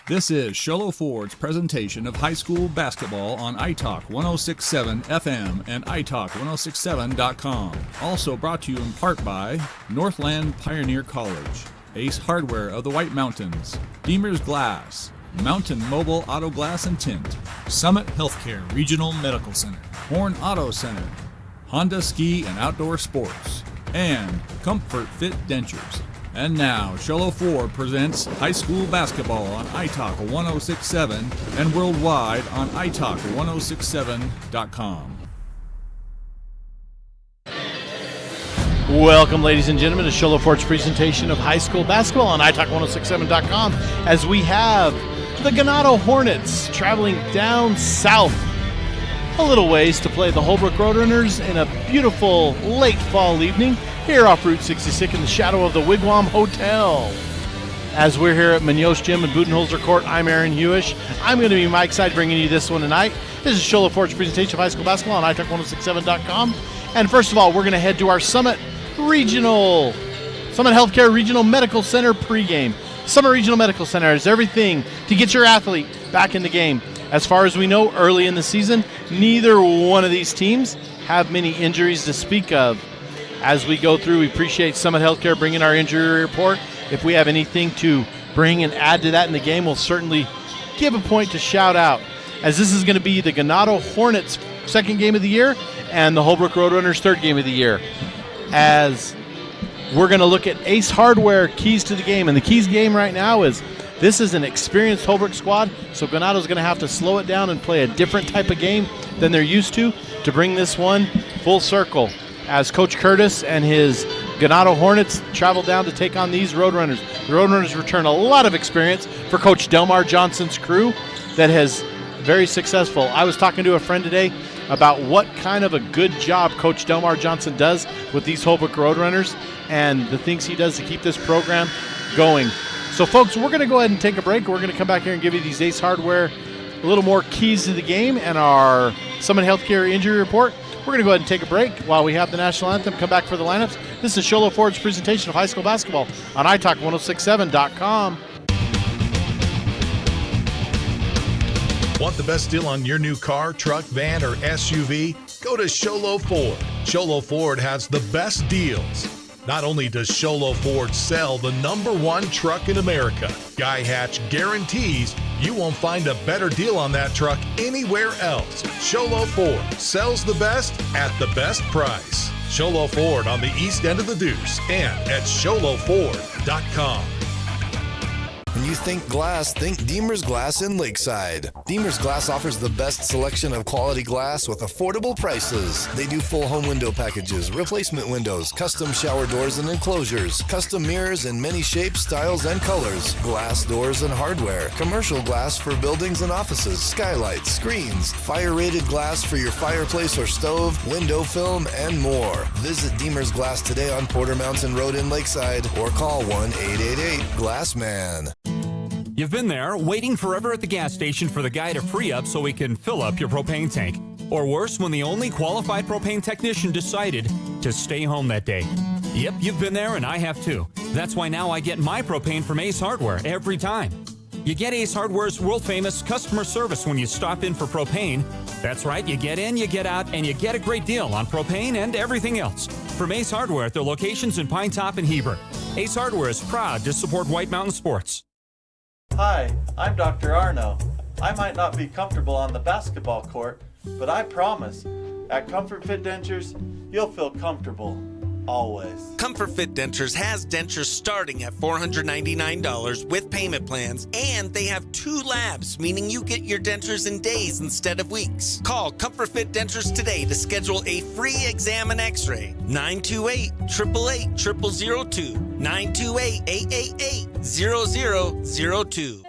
This is Sholo Ford's presentation of high school basketball on iTalk 106.7 FM and iTalk1067.com. Also brought to you in part by Northland Pioneer College, Ace Hardware of the White Mountains, Deemer's Glass, Mountain Mobile Auto Glass and Tint, Summit Healthcare Regional Medical Center, Horn Auto Center, Honda Ski and Outdoor Sports, and Comfort Fit Dentures. And now, Sholo Ford presents high school basketball on iTalk 106.7 and worldwide on iTalk1067.com. Welcome, ladies and gentlemen, to Sholo Ford's presentation of high school basketball on iTalk1067.com as we have the GANADO Hornets traveling down south a little ways to play the Holbrook Roadrunners in a beautiful late fall evening here off Route 66 in the shadow of the Wigwam Hotel. As we're here at Munoz Gym and Budenholzer Court, I'm Aaron Hewish. I'm going to be Mike Side bringing you this one tonight. This is Sholo Ford's presentation of high school basketball on iTalk1067.com. And first of all, we're going to head to our Summit Healthcare Regional Medical Center pregame. Summit Regional Medical Center is everything to get your athlete back in the game. As far as we know, early in the season, neither one of these teams have many injuries to speak of. As we go through, we appreciate Summit Healthcare bringing our injury report. If we have anything to bring and add to that in the game, we'll certainly give a point to shout out. As this is going to be the GANADO Hornets' second game of the year and the Holbrook Roadrunners' third game of the year. As we're going to look at Ace Hardware keys to the game. And the keys game right now is this is an experienced Holbrook squad, so GANADO's going to have to slow it down and play a different type of game than they're used to bring this one full circle. As Coach Curtis and his GANADO Hornets travel down to take on these Roadrunners. The Roadrunners return a lot of experience for Coach Delmar Johnson's crew that has very successful. I was talking to a friend today about what kind of a good job Coach Delmar Johnson does with these Holbrook Roadrunners and the things he does to keep this program going. So, folks, we're going to go ahead and take a break. We're going to come back here and give you these Ace Hardware, a little more keys to the game and our Summit Healthcare injury report. We're going to go ahead and take a break while we have the national anthem. Come back for the lineups. This is Sholo Ford's presentation of high school basketball on iTalk1067.com. Want the best deal on your new car, truck, van, or SUV? Go to Sholo Ford. Sholo Ford has the best deals. Not only does Sholo Ford sell the #1 truck in America, Guy Hatch guarantees you won't find a better deal on that truck anywhere else. Sholo Ford sells the best at the best price. Sholo Ford on the east end of the Deuce and at SholoFord.com. When you think glass, think Deemer's Glass in Lakeside. Deemer's Glass offers the best selection of quality glass with affordable prices. They do full home window packages, replacement windows, custom shower doors and enclosures, custom mirrors in many shapes, styles, and colors, glass doors and hardware, commercial glass for buildings and offices, skylights, screens, fire-rated glass for your fireplace or stove, window film, and more. Visit Deemer's Glass today on Porter Mountain Road in Lakeside or call 1-888-GLASSMAN. You've been there, waiting forever at the gas station for the guy to free up so he can fill up your propane tank. Or worse, when the only qualified propane technician decided to stay home that day. Yep, you've been there and I have too. That's why now I get my propane from Ace Hardware every time. You get Ace Hardware's world-famous customer service when you stop in for propane. That's right, you get in, you get out, and you get a great deal on propane and everything else. From Ace Hardware at their locations in Pine Top and Heber. Ace Hardware is proud to support White Mountain Sports. Hi, I'm Dr. Arno. I might not be comfortable on the basketball court, but I promise, at Comfort Fit Dentures, you'll feel comfortable, always. Comfort Fit Dentures has dentures starting at $499 with payment plans, and they have 2 labs, meaning you get your dentures in days instead of weeks. Call Comfort Fit Dentures today to schedule a free exam and x-ray. 928-888-0002. 928-888-0002.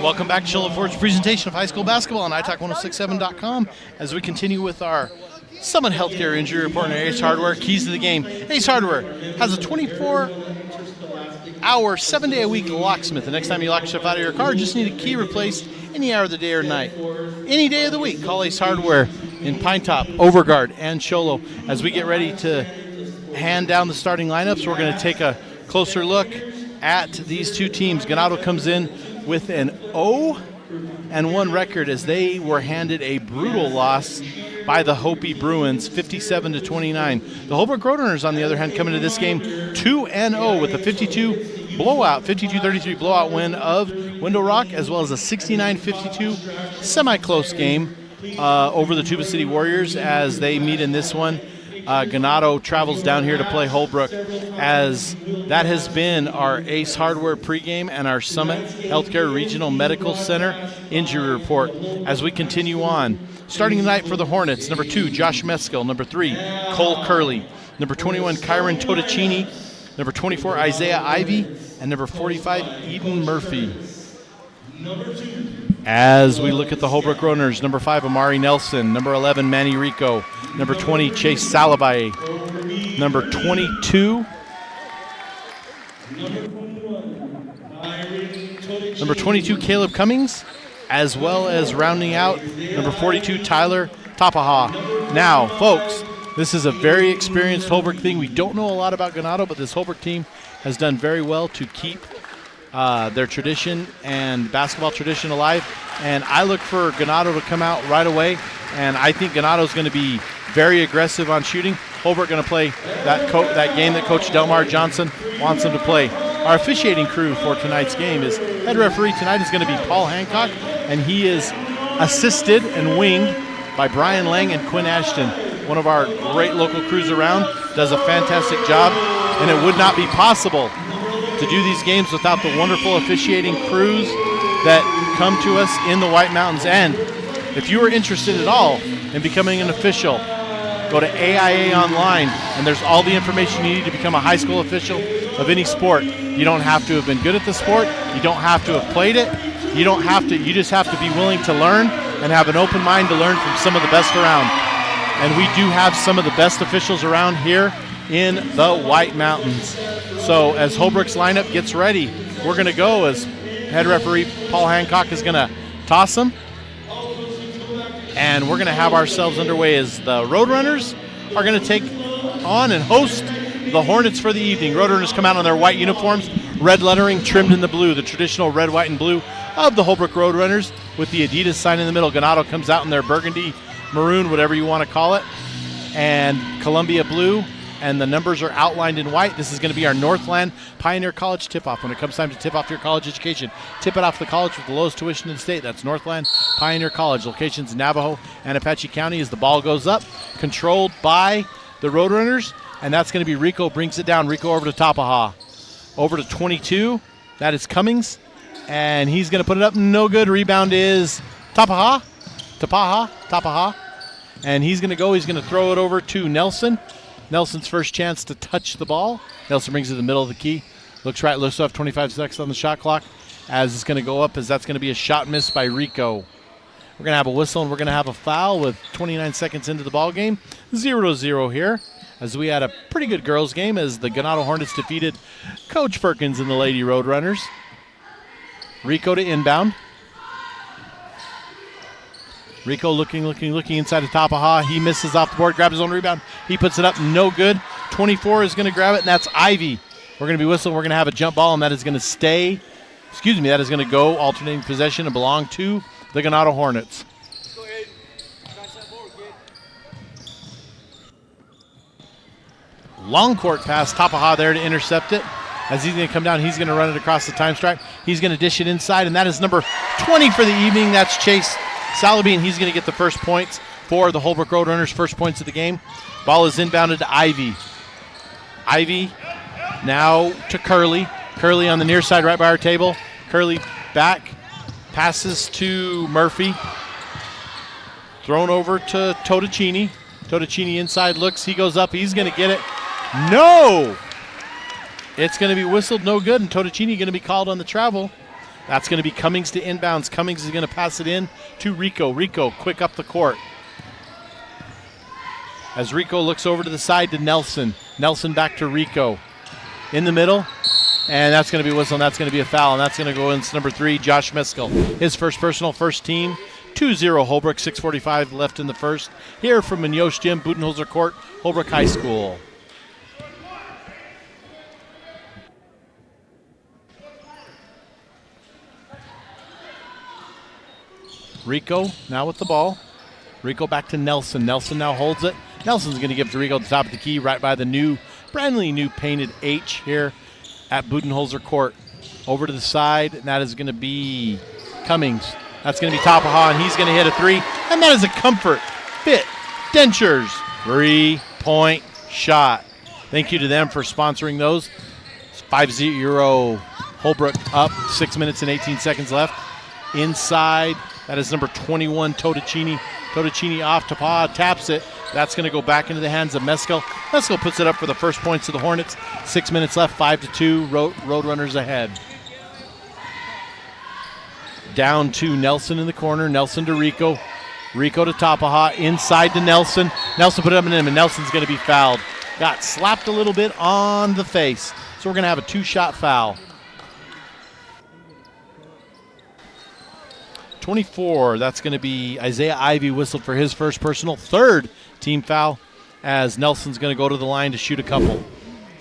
Welcome back to Sholo Ford's presentation of high school basketball on iTalk1067.com as we continue with our Summit Healthcare Injury Report and Ace Hardware. Keys to the game. Ace Hardware has a 24-hour, 7-day-a-week locksmith. The next time you lock yourself out of your car, just need a key replaced any hour of the day or night. Any day of the week, call Ace Hardware in Pine Top, Overguard, and Cholo. As we get ready to hand down the starting lineups, we're going to take a closer look at these two teams. Ganado comes in with an 0-1 record as they were handed a brutal loss by the Hopi Bruins, 57-29. The Holbrook Roadrunners, on the other hand, come into this game 2-0 with a 52-33 blowout win of Window Rock, as well as a 69-52 semi-close game over the Tuba City Warriors as they meet in this one. Ganado travels down here to play Holbrook, as that has been our Ace Hardware pregame and our Summit Healthcare Regional Medical Center injury report. As we continue on, starting tonight for the Hornets, number 2, Josh Meskill, number 3, Cole Curley, number 21, Kyron Totticini, number 24, Isaiah Ivy, and number 45, Eden Murphy. As we look at the Holbrook Roadrunners, number 5, Amari Nelson, number 11, Manny Rico, number 20, Chase Salabay, number 22, Caleb Cummings, as well as rounding out number 42, Tyler Tapaha. Now, folks, this is a very experienced Holbrook team. We don't know a lot about Ganado, but this Holbrook team has done very well to keep their tradition and basketball tradition alive. And I look for Ganado to come out right away, and I think Ganado is going to be very aggressive on shooting. Holbrook going to play that game that Coach Delmar Johnson wants them to play. Our officiating crew for tonight's game is head referee tonight is going to be Paul Hancock, and he is assisted and winged by Brian Lang and Quinn Ashton. One of our great local crews around, does a fantastic job, and it would not be possible to do these games without the wonderful officiating crews that come to us in the White Mountains. And if you are interested at all in becoming an official, go to AIA Online, and there's all the information you need to become a high school official of any sport. You don't have to have been good at the sport. You don't have to have played it. You just have to be willing to learn and have an open mind to learn from some of the best around. And we do have some of the best officials around here in the White Mountains. So as Holbrook's lineup gets ready, we're going to go as head referee Paul Hancock is going to toss them. And we're going to have ourselves underway as the Roadrunners are going to take on and host the Hornets for the evening. Roadrunners come out in their white uniforms, red lettering trimmed in the blue, the traditional red, white, and blue of the Holbrook Roadrunners with the Adidas sign in the middle. Ganado comes out in their burgundy, maroon, whatever you want to call it, and Columbia blue, and the numbers are outlined in white. This is going to be our Northland Pioneer College tip-off. When it comes time to tip off your college education, tip it off the college with the lowest tuition in the state. That's Northland Pioneer College. Locations in Navajo and Apache County as the ball goes up, controlled by the Roadrunners, and that's going to be Rico brings it down. Rico over to Tapaha. Over to 22. That is Cummings, and he's going to put it up. No good. Rebound is Tapaha. And he's going to go. He's going to throw it over to Nelson. Nelson's first chance to touch the ball. Nelson brings it to the middle of the key. Looks right, looks off, 25 seconds on the shot clock as it's going to go up, as that's going to be a shot miss by Rico. We're going to have a whistle, and we're going to have a foul with 29 seconds into the ball game. 0-0 here, as we had a pretty good girls game as the Ganado Hornets defeated Coach Perkins and the Lady Roadrunners. Rico to inbound. Rico looking inside of Tapaha. He misses off the board, grabs his own rebound. He puts it up, no good. 24 is going to grab it, and that's Ivy. We're going to be whistling. We're going to have a jump ball, and that is going to stay. That is going to go alternating possession and belong to the Ganado Hornets. Long court pass, Tapaha there to intercept it. As he's going to come down, he's going to run it across the time stripe. He's going to dish it inside, and that is number 20 for the evening. That's Chase Salaby, and he's going to get the first points for the Holbrook Roadrunners, first points of the game. Ball is inbounded to Ivy. Ivy now to Curley. Curley on the near side right by our table. Curley back, passes to Murphy. Thrown over to Totticini. Totticini inside looks, he goes up, he's going to get it. No! It's going to be whistled, no good, and Totticini going to be called on the travel. That's going to be Cummings to inbounds. Cummings is going to pass it in to Rico. Rico quick up the court. as Rico looks over to the side to Nelson. Nelson back to Rico. In the middle, and that's going to be a whistle, and that's going to be a foul, and that's going to go in number 3, Josh Meskel. His first personal, first team. 2-0 Holbrook, 6:45 left in the first. Here from Munoz Gym, Budenholzer Court, Holbrook High School. Rico now with the ball. Rico back to Nelson. Nelson now holds it. Nelson's going to give it to Rico at the top of the key, right by the brandly new painted H here at Budenholzer Court. Over to the side, and that is going to be Cummings. That's going to be Tapaha, and he's going to hit a 3. And that is a Comfort Fit Dentures 3-point shot. Thank you to them for sponsoring those. It's 5-0 Holbrook up, 6 minutes and 18 seconds left. Inside, that is number 21, Totticini. Totticini off, Tapaha taps it. That's going to go back into the hands of Meskel. Meskel puts it up for the first points of the Hornets. 6 minutes left, 5-2, Roadrunners ahead. Down to Nelson in the corner. Nelson to Rico. Rico to Tapaha. Inside to Nelson. Nelson put it up and in, and Nelson's going to be fouled. Got slapped a little bit on the face. So we're going to have a 2-shot foul. 24, that's going to be Isaiah Ivey whistled for his first personal, third team foul, as Nelson's going to go to the line to shoot a couple.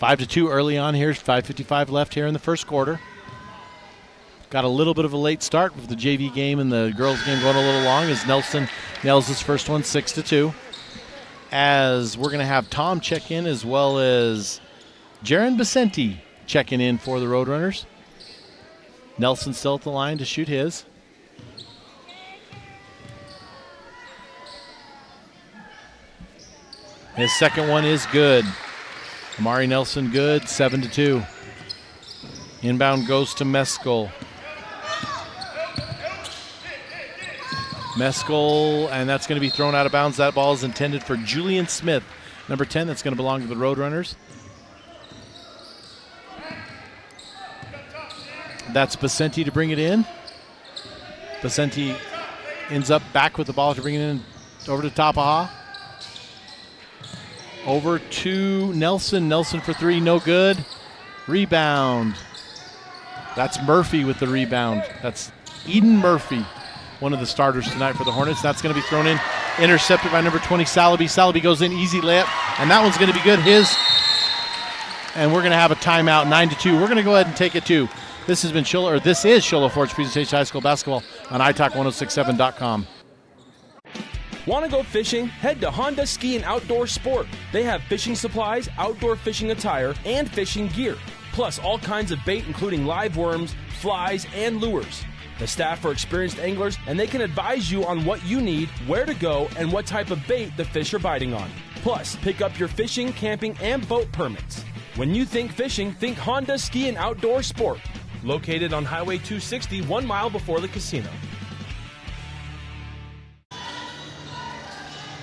5-2 early on here. 5:55 left here in the first quarter. Got a little bit of a late start with the JV game and the girls game going a little long as Nelson nails his first one, 6-2. As we're going to have Tom check in as well as Jaron Vicente checking in for the Roadrunners. Nelson still at the line to shoot his. His second one is good. Amari Nelson good, 7-2. Inbound goes to Meskel. Meskel, and that's going to be thrown out of bounds. That ball is intended for Julian Smith, number 10. That's going to belong to the Roadrunners. That's Vicente to bring it in. Vicente ends up back with the ball to bring it in over to Tapaha. Over to Nelson. Nelson for 3, no good. Rebound. That's Murphy with the rebound. That's Eden Murphy, one of the starters tonight for the Hornets. That's going to be thrown in. Intercepted by number 20, Salaby. Salaby goes in, easy layup, and that one's going to be good. And we're going to have a timeout, 9-2. We're going to go ahead and take it to. This is Sholo Ford's presentation of high school basketball on italk1067.com. Want to go fishing? Head to Honda Ski and Outdoor Sport. They have fishing supplies, outdoor fishing attire, and fishing gear. Plus all kinds of bait including live worms, flies, and lures. The staff are experienced anglers and they can advise you on what you need, where to go, and what type of bait the fish are biting on. Plus, pick up your fishing, camping, and boat permits. When you think fishing, think Honda Ski and Outdoor Sport. Located on Highway 260, 1 mile before the casino.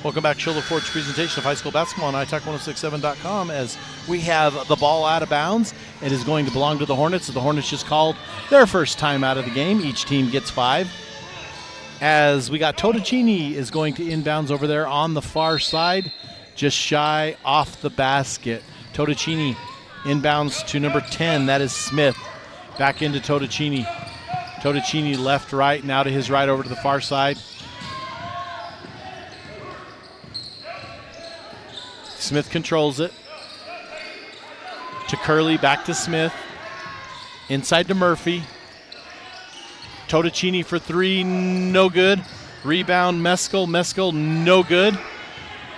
Welcome back to Sholo Ford's presentation of high school basketball on italk1067.com as we have the ball out of bounds. It is going to belong to the Hornets. So the Hornets just called their first time out of the game. Each team gets 5. As we got Totticini is going to inbounds over there on the far side, just shy off the basket. Totticini inbounds to number 10. That is Smith. Back into Totticini. Totticini left, right, now to his right over to the far side. Smith controls it. To Curley, back to Smith. Inside to Murphy. Totticini for 3, no good. Rebound, Meskel. Meskel, no good.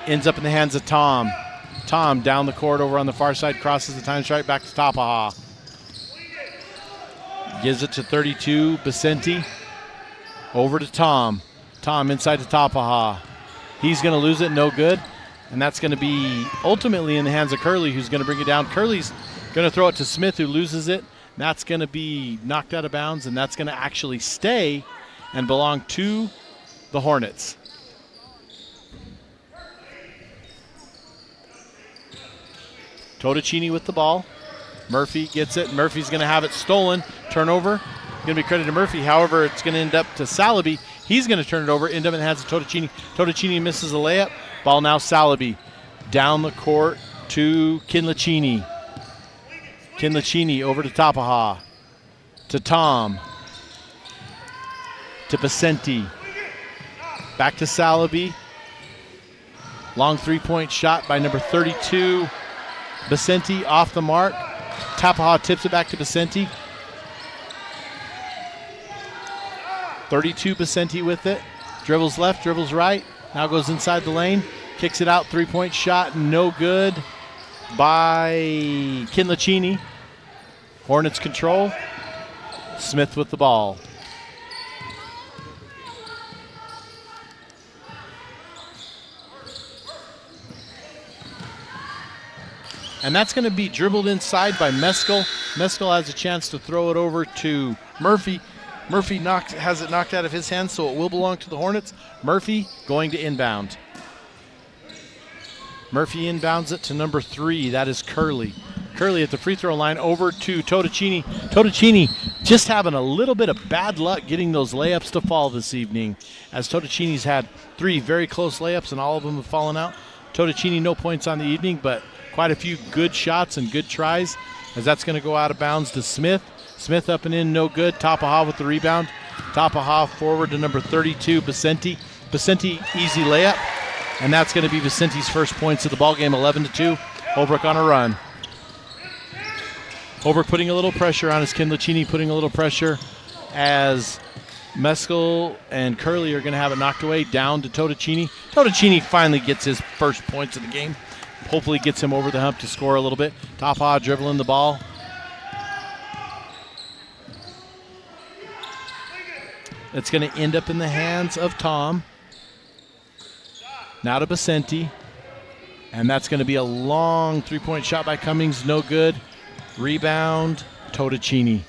Ends up in the hands of Tom. Tom down the court over on the far side, crosses the time stripe, back to Tapaha. Gives it to 32, Vicente. Over to Tom. Tom inside to Tapaha. He's going to lose it, no good. And that's going to be ultimately in the hands of Curley, who's going to bring it down. Curley's going to throw it to Smith, who loses it. That's going to be knocked out of bounds, and that's going to actually stay and belong to the Hornets. Totticini with the ball. Murphy gets it. Murphy's going to have it stolen. Turnover. Going to be credited to Murphy. However, it's going to end up to Salaby. He's going to turn it over. End up in the hands of Totticini. Totticini misses a layup. Ball now Salaby. Down the court to Kinlachini. Kinlachini over to Tapaha. To Tom. To Vicente. Back to Salaby. Long three-point shot by number 32. Vicente off the mark. Tapaha tips it back to Vicente. 32 Vicente with it. Dribbles left, dribbles right. Now goes inside the lane. Kicks it out. Three-point shot. No good by Kinlachini. Hornets control. Smith with the ball. And that's going to be dribbled inside by Meskel. Meskel has a chance to throw it over to Murphy. Murphy has it knocked out of his hands, so it will belong to the Hornets. Murphy going to inbound. Murphy inbounds it to number 3. That is Curley. Curley at the free throw line over to Totocini. Totocini just having a little bit of bad luck getting those layups to fall this evening, as Totocini's had 3 very close layups and all of them have fallen out. Totocini no points on the evening, but quite a few good shots and good tries, as that's going to go out of bounds to Smith. Smith up and in, no good. Tapaha with the rebound. Tapaha forward to number 32, Vicente. Vicente, easy layup. And that's going to be Vicente's first points of the ball game, 11-2. Holbrook on a run. Holbrook putting a little pressure on his Kinlachini, putting a little pressure as Meskel and Curley are going to have it knocked away down to Totocini. Totocini finally gets his first points of the game. Hopefully gets him over the hump to score a little bit. Tapaha dribbling the ball. It's going to end up in the hands of Tom. Now to Vicente. And that's going to be a long three-point shot by Cummings. No good. Rebound, Totocini.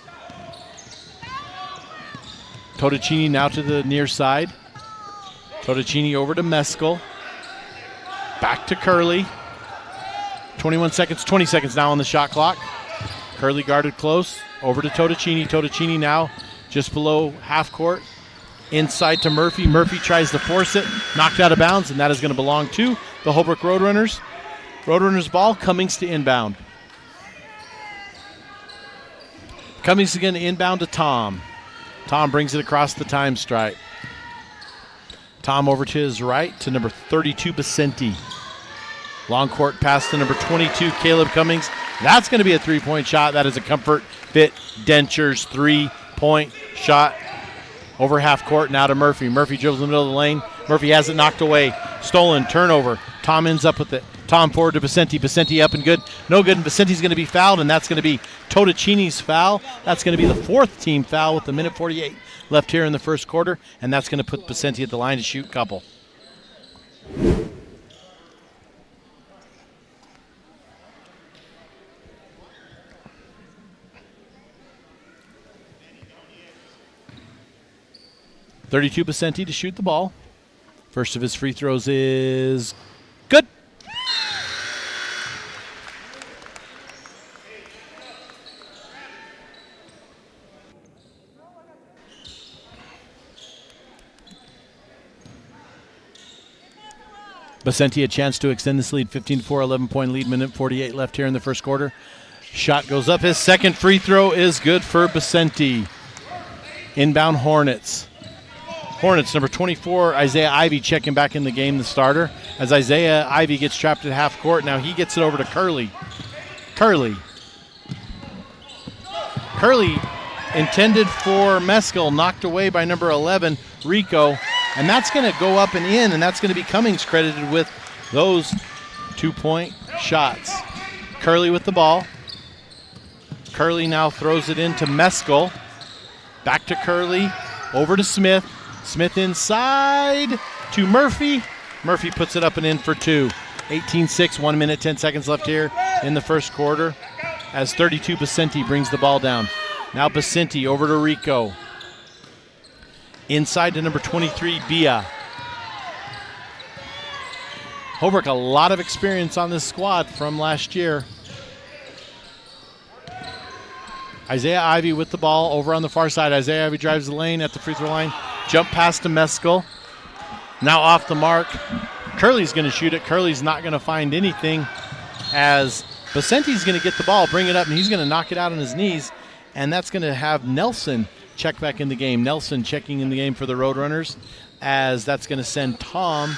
Totocini now to the near side. Totocini over to Meskel. Back to Curley. 20 seconds now on the shot clock. Curley guarded close. Over to Totocini. Totocini now just below half court. Inside to Murphy. Murphy tries to force it. Knocked out of bounds, and that is going to belong to the Holbrook Roadrunners. Roadrunners ball. Cummings to inbound. Cummings again to inbound to Tom. Tom brings it across the time stripe. Tom over to his right to number 32, Vicente. Long court pass to number 22, Caleb Cummings. That's going to be a three-point shot. That is a Comfort Fit Dentures three-point shot. Over half court, now to Murphy. Murphy dribbles in the middle of the lane. Murphy has it knocked away. Stolen, turnover. Tom ends up with it. Tom forward to Vicente. Vicente up and good. No good, and Vicente's going to be fouled, and that's going to be Totocini's foul. That's going to be the 4th team foul with 1:48 left here in the first quarter, and that's going to put Vicente at the line to shoot couple. .32 Vicente to shoot the ball. First of his free throws is good. Vicente a chance to extend this lead, 15-4, 11-point lead, 1:48 left here in the first quarter. Shot goes up. His second free throw is good for Vicente. Inbound Hornets. Hornets, number 24, Isaiah Ivey checking back in the game, the starter. As Isaiah Ivey gets trapped at half court, now he gets it over to Curley. Curley intended for Meskel, knocked away by number 11, Rico. And that's going to go up and in, and that's going to be Cummings credited with those 2-point shots. Curley with the ball. Curley now throws it into Meskel. Back to Curley, over to Smith. Smith inside to Murphy. Murphy puts it up and in for 2. 18-6, 1 minute, 10 seconds left here in the first quarter as 32 Vicente brings the ball down. Now Vicente over to Rico. Inside to number 23, Bia. Holbrook, a lot of experience on this squad from last year. Isaiah Ivey with the ball over on the far side. Isaiah Ivey drives the lane at the free throw line. Jump pass to Meskel. Now off the mark. Curley's going to shoot it. Curley's not going to find anything as Basenti's going to get the ball, bring it up, and he's going to knock it out on his knees, and that's going to have Nelson check back in the game. Nelson checking in the game for the Roadrunners, as that's going to send Tom,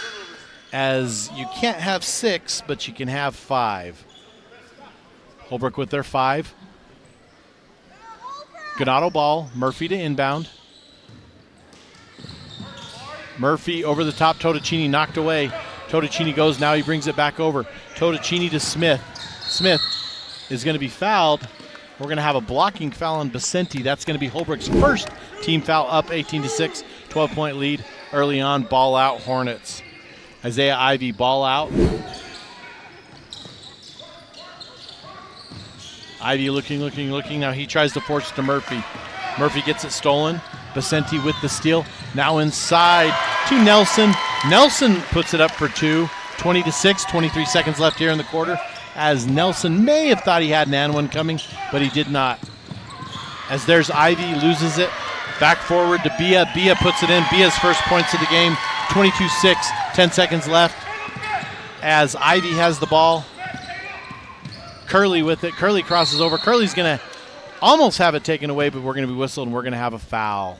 as you can't have 6, but you can have 5. Holbrook with their 5. Ganado ball, Murphy to inbound. Murphy over the top, Totocini knocked away. Totocini goes, now he brings it back over. Totocini to Smith. Smith is going to be fouled. We're going to have a blocking foul on Basenti. That's going to be Holbrook's first team foul, up 18-6, 12-point lead early on. Ball out, Hornets. Isaiah Ivy, ball out. Ivy looking. Now he tries to force it to Murphy. Murphy gets it stolen. Basenti with the steal. Now inside to Nelson. Nelson puts it up for 2. 20-6, 23 seconds left here in the quarter, as Nelson may have thought he had an and one coming, but he did not. As there's Ivy, loses it. Back forward to Bia. Bia puts it in. Bia's first points of the game. 22-6, 10 seconds left. As Ivy has the ball. Curley with it. Curley crosses over. Curley's going to almost have it taken away, but we're going to be whistled and we're going to have a foul.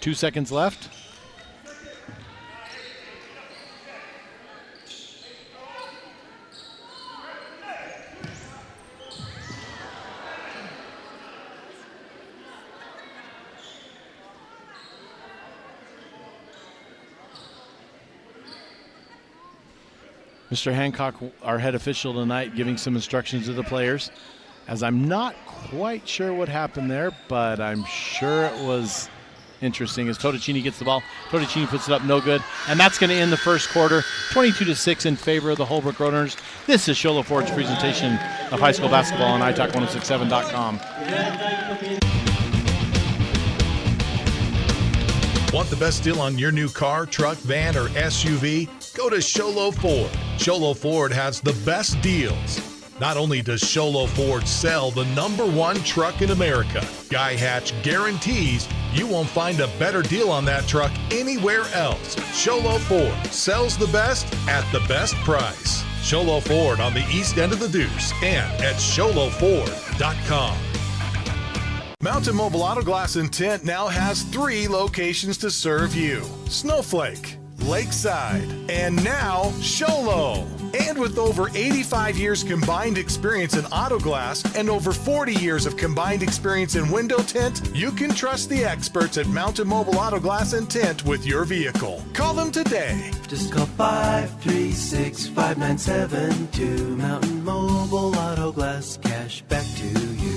2 seconds left. Mr. Hancock, our head official tonight, giving some instructions to the players, as I'm not quite sure what happened there, but I'm sure it was interesting as Totocini gets the ball. Totocini puts it up, no good, and that's going to end the first quarter, 22-6 in favor of the Holbrook Roadrunners. This is Sholo Ford's presentation of high school basketball on italk1067.com. Want the best deal on your new car, truck, van, or SUV? Go to Sholo Ford. Sholo Ford has the best deals. Not only does Sholo Ford sell the #1 truck in America, Guy Hatch guarantees you won't find a better deal on that truck anywhere else. Sholo Ford sells the best at the best price. Sholo Ford on the east end of the Deuce and at SholoFord.com. Mountain Mobile Auto Glass and Tint now has 3 locations to serve you: Snowflake, Lakeside, and now Sholo. And with over 85 years combined experience in auto glass and over 40 years of combined experience in window tint, you can trust the experts at Mountain Mobile Auto Glass and Tint with your vehicle. Call them today. Just call 536-5972. Mountain Mobile Auto Glass, cash back to you.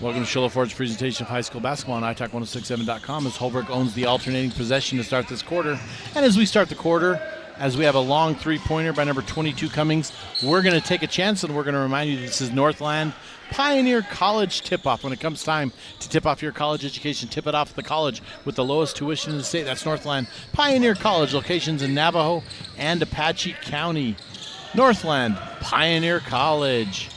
Welcome to Sholo Ford's presentation of high school basketball on italk1067.com, as Holbrook owns the alternating possession to start this quarter. And as we start the quarter, as we have a long three-pointer by number 22 Cummings, we're going to take a chance, and we're going to remind you this is Northland Pioneer College tip-off. When it comes time to tip off your college education, tip it off at the college with the lowest tuition in the state. That's Northland Pioneer College, locations in Navajo and Apache County. Northland Pioneer College.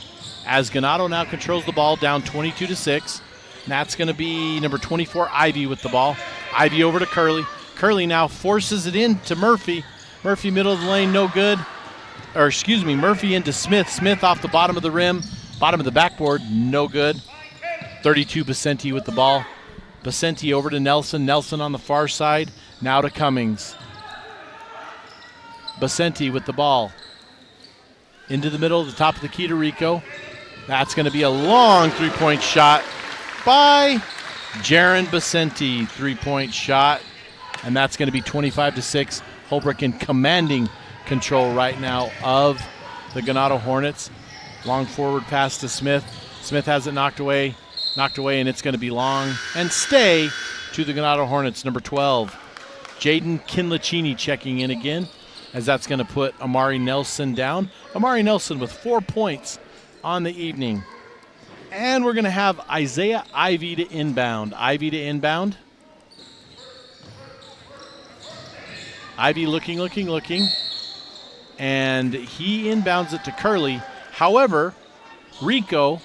As Ganado now controls the ball, down 22-6. That's going to be number 24, Ivy, with the ball. Ivy over to Curley. Curley now forces it in to Murphy. Murphy, middle of the lane, no good. Murphy into Smith. Smith off the bottom of the rim, bottom of the backboard, no good. 32, Basenti with the ball. Basenti over to Nelson. Nelson on the far side, now to Cummings. Basenti with the ball. Into the middle, the top of the key to Rico. That's going to be a long three-point shot by Jaron Basenti. Three-point shot, and that's going to be 25-6. Holbrook in commanding control right now of the Ganado Hornets. Long forward pass to Smith. Smith has it knocked away, and it's going to be long and stay to the Ganado Hornets, number 12. Jaden Kinlachini checking in again, as that's going to put Amari Nelson down. Amari Nelson with 4 points on the evening. And we're going to have Isaiah Ivy to inbound. Ivy to inbound. Ivy looking. And he inbounds it to Curley. However, Rico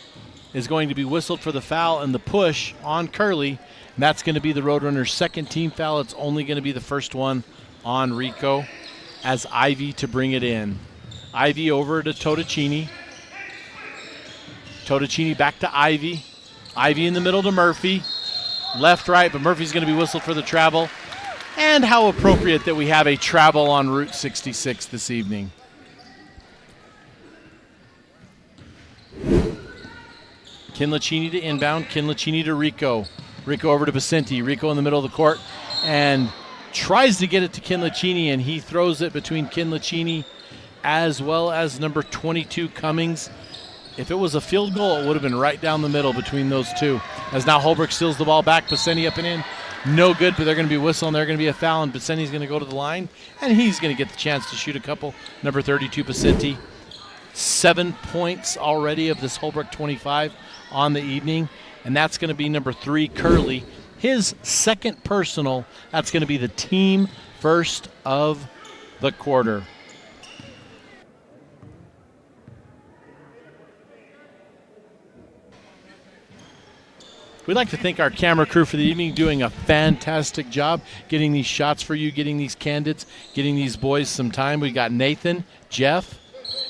is going to be whistled for the foul and the push on Curly. And that's going to be the Roadrunners' second team foul. It's only going to be the first one on Rico as Ivy to bring it in. Ivy over to Totticini. Totticini back to Ivy. Ivy in the middle to Murphy. Left, right, but Murphy's going to be whistled for the travel. And how appropriate that we have a travel on Route 66 this evening. Kinlachini to inbound. Kinlachini to Rico. Rico over to Vicente. Rico in the middle of the court and tries to get it to Kinlachini, and he throws it between Kinlachini as well as number 22, Cummings. If it was a field goal, it would have been right down the middle between those two. As now Holbrook steals the ball back. Vicente up and in. No good, but they're going to be whistling. They're going to be a foul, and Vicente's going to go to the line, and he's going to get the chance to shoot a couple. Number 32, Vicente. 7 points already of this Holbrook 25 on the evening, and that's going to be number 3, Curly. His second personal. That's going to be the team first of the quarter. We'd like to thank our camera crew for the evening, doing a fantastic job getting these shots for you, getting these candidates, getting these boys some time. We got Nathan, Jeff,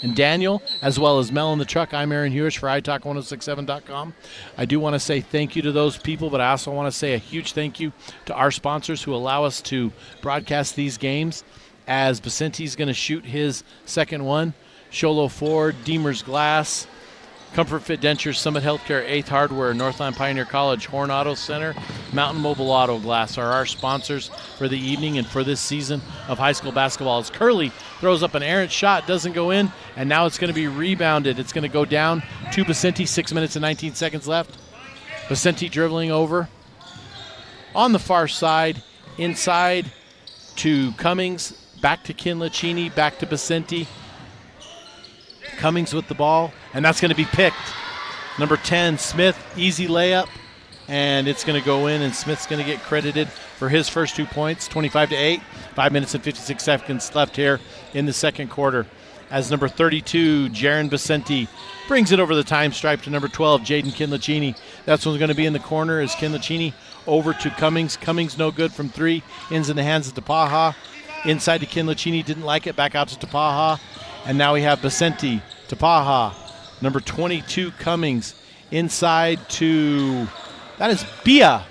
and Daniel, as well as Mel in the truck. I'm Aaron Hewish for italk1067.com. I do want to say thank you to those people, but I also want to say a huge thank you to our sponsors who allow us to broadcast these games. As Vicente's going to shoot his second one, Sholo Ford, Deemer's Glass, Comfort Fit Dentures, Summit Healthcare, 8th Hardware, Northland Pioneer College, Horn Auto Center, Mountain Mobile Auto Glass are our sponsors for the evening and for this season of high school basketball. As Curly throws up an errant shot, doesn't go in, and now it's going to be rebounded. It's going to go down to Vicente, 6 minutes and 19 seconds left. Vicente dribbling over on the far side, inside to Cummings, back to Kinlachini, back to Vicente. Cummings with the ball, and that's going to be picked. Number 10, Smith, easy layup, and it's going to go in, and Smith's going to get credited for his first 2 points, 25-8. 5 minutes and 56 seconds left here in the second quarter. As number 32, Jaron Vicente, brings it over the time stripe to number 12, Jaden Kinlachini. That's what's going to be in the corner is Kinlachini over to Cummings. Cummings no good from 3, ends in the hands of Tapaha. Inside to Kinlachini, didn't like it, back out to Tapaha. And now we have Vicente, Tapaha, number 22, Cummings, inside to, that is Bia.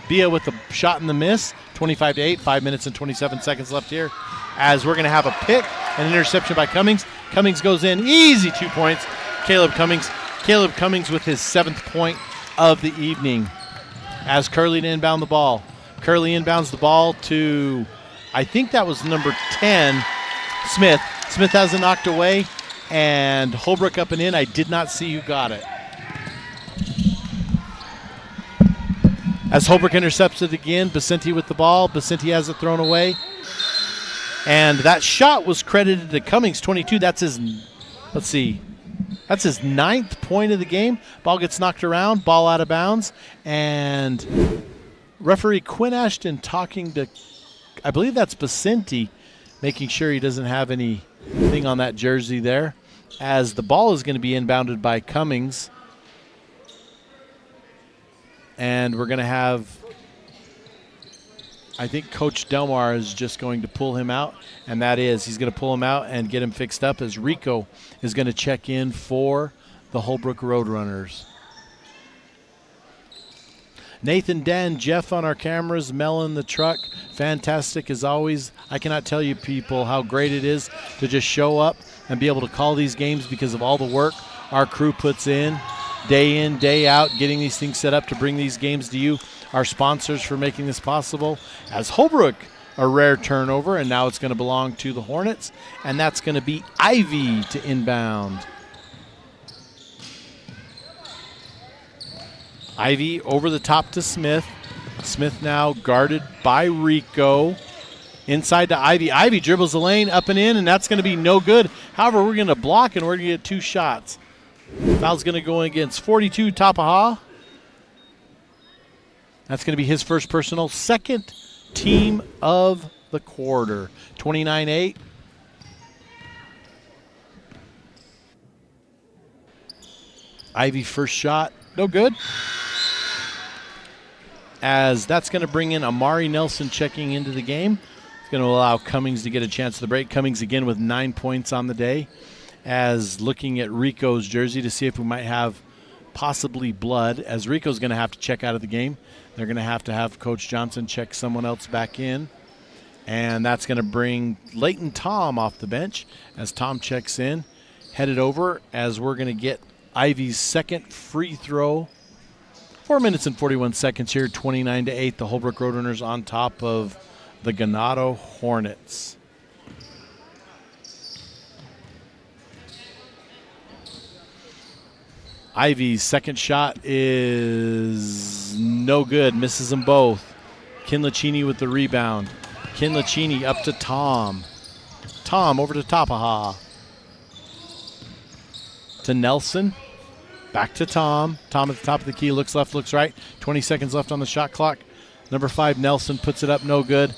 Bia with the shot and the miss, 25-8, 5 minutes and 27 seconds left here. As we're going to have a pick, an interception by Cummings. Cummings goes in, easy 2 points. Caleb Cummings with his 7th point of the evening. As Curly to inbound the ball. Curly inbounds the ball to, I think that was number 10, Smith. Smith has it knocked away, and Holbrook up and in. I did not see who got it. As Holbrook intercepts it again, Vicente with the ball. Vicente has it thrown away. And that shot was credited to Cummings, 22. That's his, let's see, that's his 9th point of the game. Ball gets knocked around, ball out of bounds. And referee Quinn Ashton talking to, I believe that's Vicente, making sure he doesn't have anything on that jersey there, as the ball is going to be inbounded by Cummings. And we're going to have, I think Coach Delmar is just going to pull him out, and that is, he's going to pull him out and get him fixed up, as Rico is going to check in for the Holbrook Roadrunners. Nathan, Dan, Jeff on our cameras, Mel in the truck. Fantastic as always. I cannot tell you people how great it is to just show up and be able to call these games because of all the work our crew puts in, day out, getting these things set up to bring these games to you. Our sponsors for making this possible. As Holbrook, a rare turnover, and now it's going to belong to the Hornets, and that's going to be Ivy to inbound. Ivy over the top to Smith. Smith now guarded by Rico. Inside to Ivy. Ivy dribbles the lane up and in, and that's going to be no good. However, we're going to block, and we're going to get 2 shots. Foul's going to go against 42, Tapaha. That's going to be his first personal, second team of the quarter. 29-8. Ivy first shot no good. As that's going to bring in Amari Nelson checking into the game. It's going to allow Cummings to get a chance to the break. Cummings again with 9 points on the day. As looking at Rico's jersey to see if we might have possibly blood, as Rico's going to have to check out of the game. They're going to have Coach Johnson check someone else back in. And that's going to bring Leighton Tom off the bench as Tom checks in. Headed over as we're going to get Ivy's second free throw. 4 minutes and 41 seconds here, 29-8. The Holbrook Roadrunners on top of the Ganado Hornets. Ivy's second shot is no good. Misses them both. Kinlachini with the rebound. Kinlachini up to Tom. Tom over to Tapaha. To Nelson. Back to Tom. Tom at the top of the key. Looks left, looks right. 20 seconds left on the shot clock. Number 5, Nelson puts it up. No good.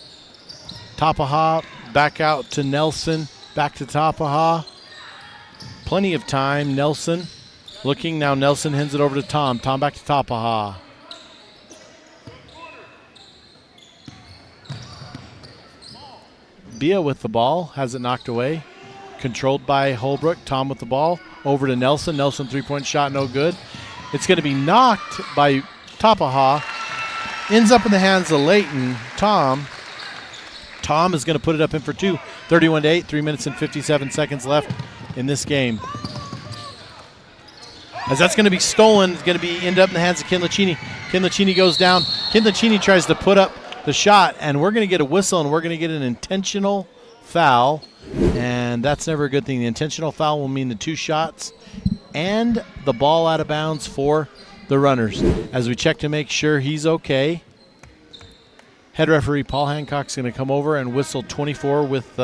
Tapaha back out to Nelson. Back to Tapaha. Plenty of time. Nelson looking. Now Nelson hands it over to Tom. Tom back to Tapaha. Bia with the ball. Has it knocked away. Controlled by Holbrook. Tom with the ball. Over to Nelson. Nelson three-point shot, no good. It's going to be knocked by Tapaha. Ends up in the hands of Leighton. Tom is going to put it up in for 2. 31-8, 3 minutes and 57 seconds left in this game. As that's going to be stolen, it's going to be end up in the hands of Kinlachini. Kinlachini goes down. Kinlachini tries to put up the shot, and we're going to get a whistle, and we're going to get an intentional foul. And that's never a good thing. The intentional foul will mean the 2 shots and the ball out of bounds for the runners. As we check to make sure he's okay, head referee Paul Hancock's going to come over and whistle 24 with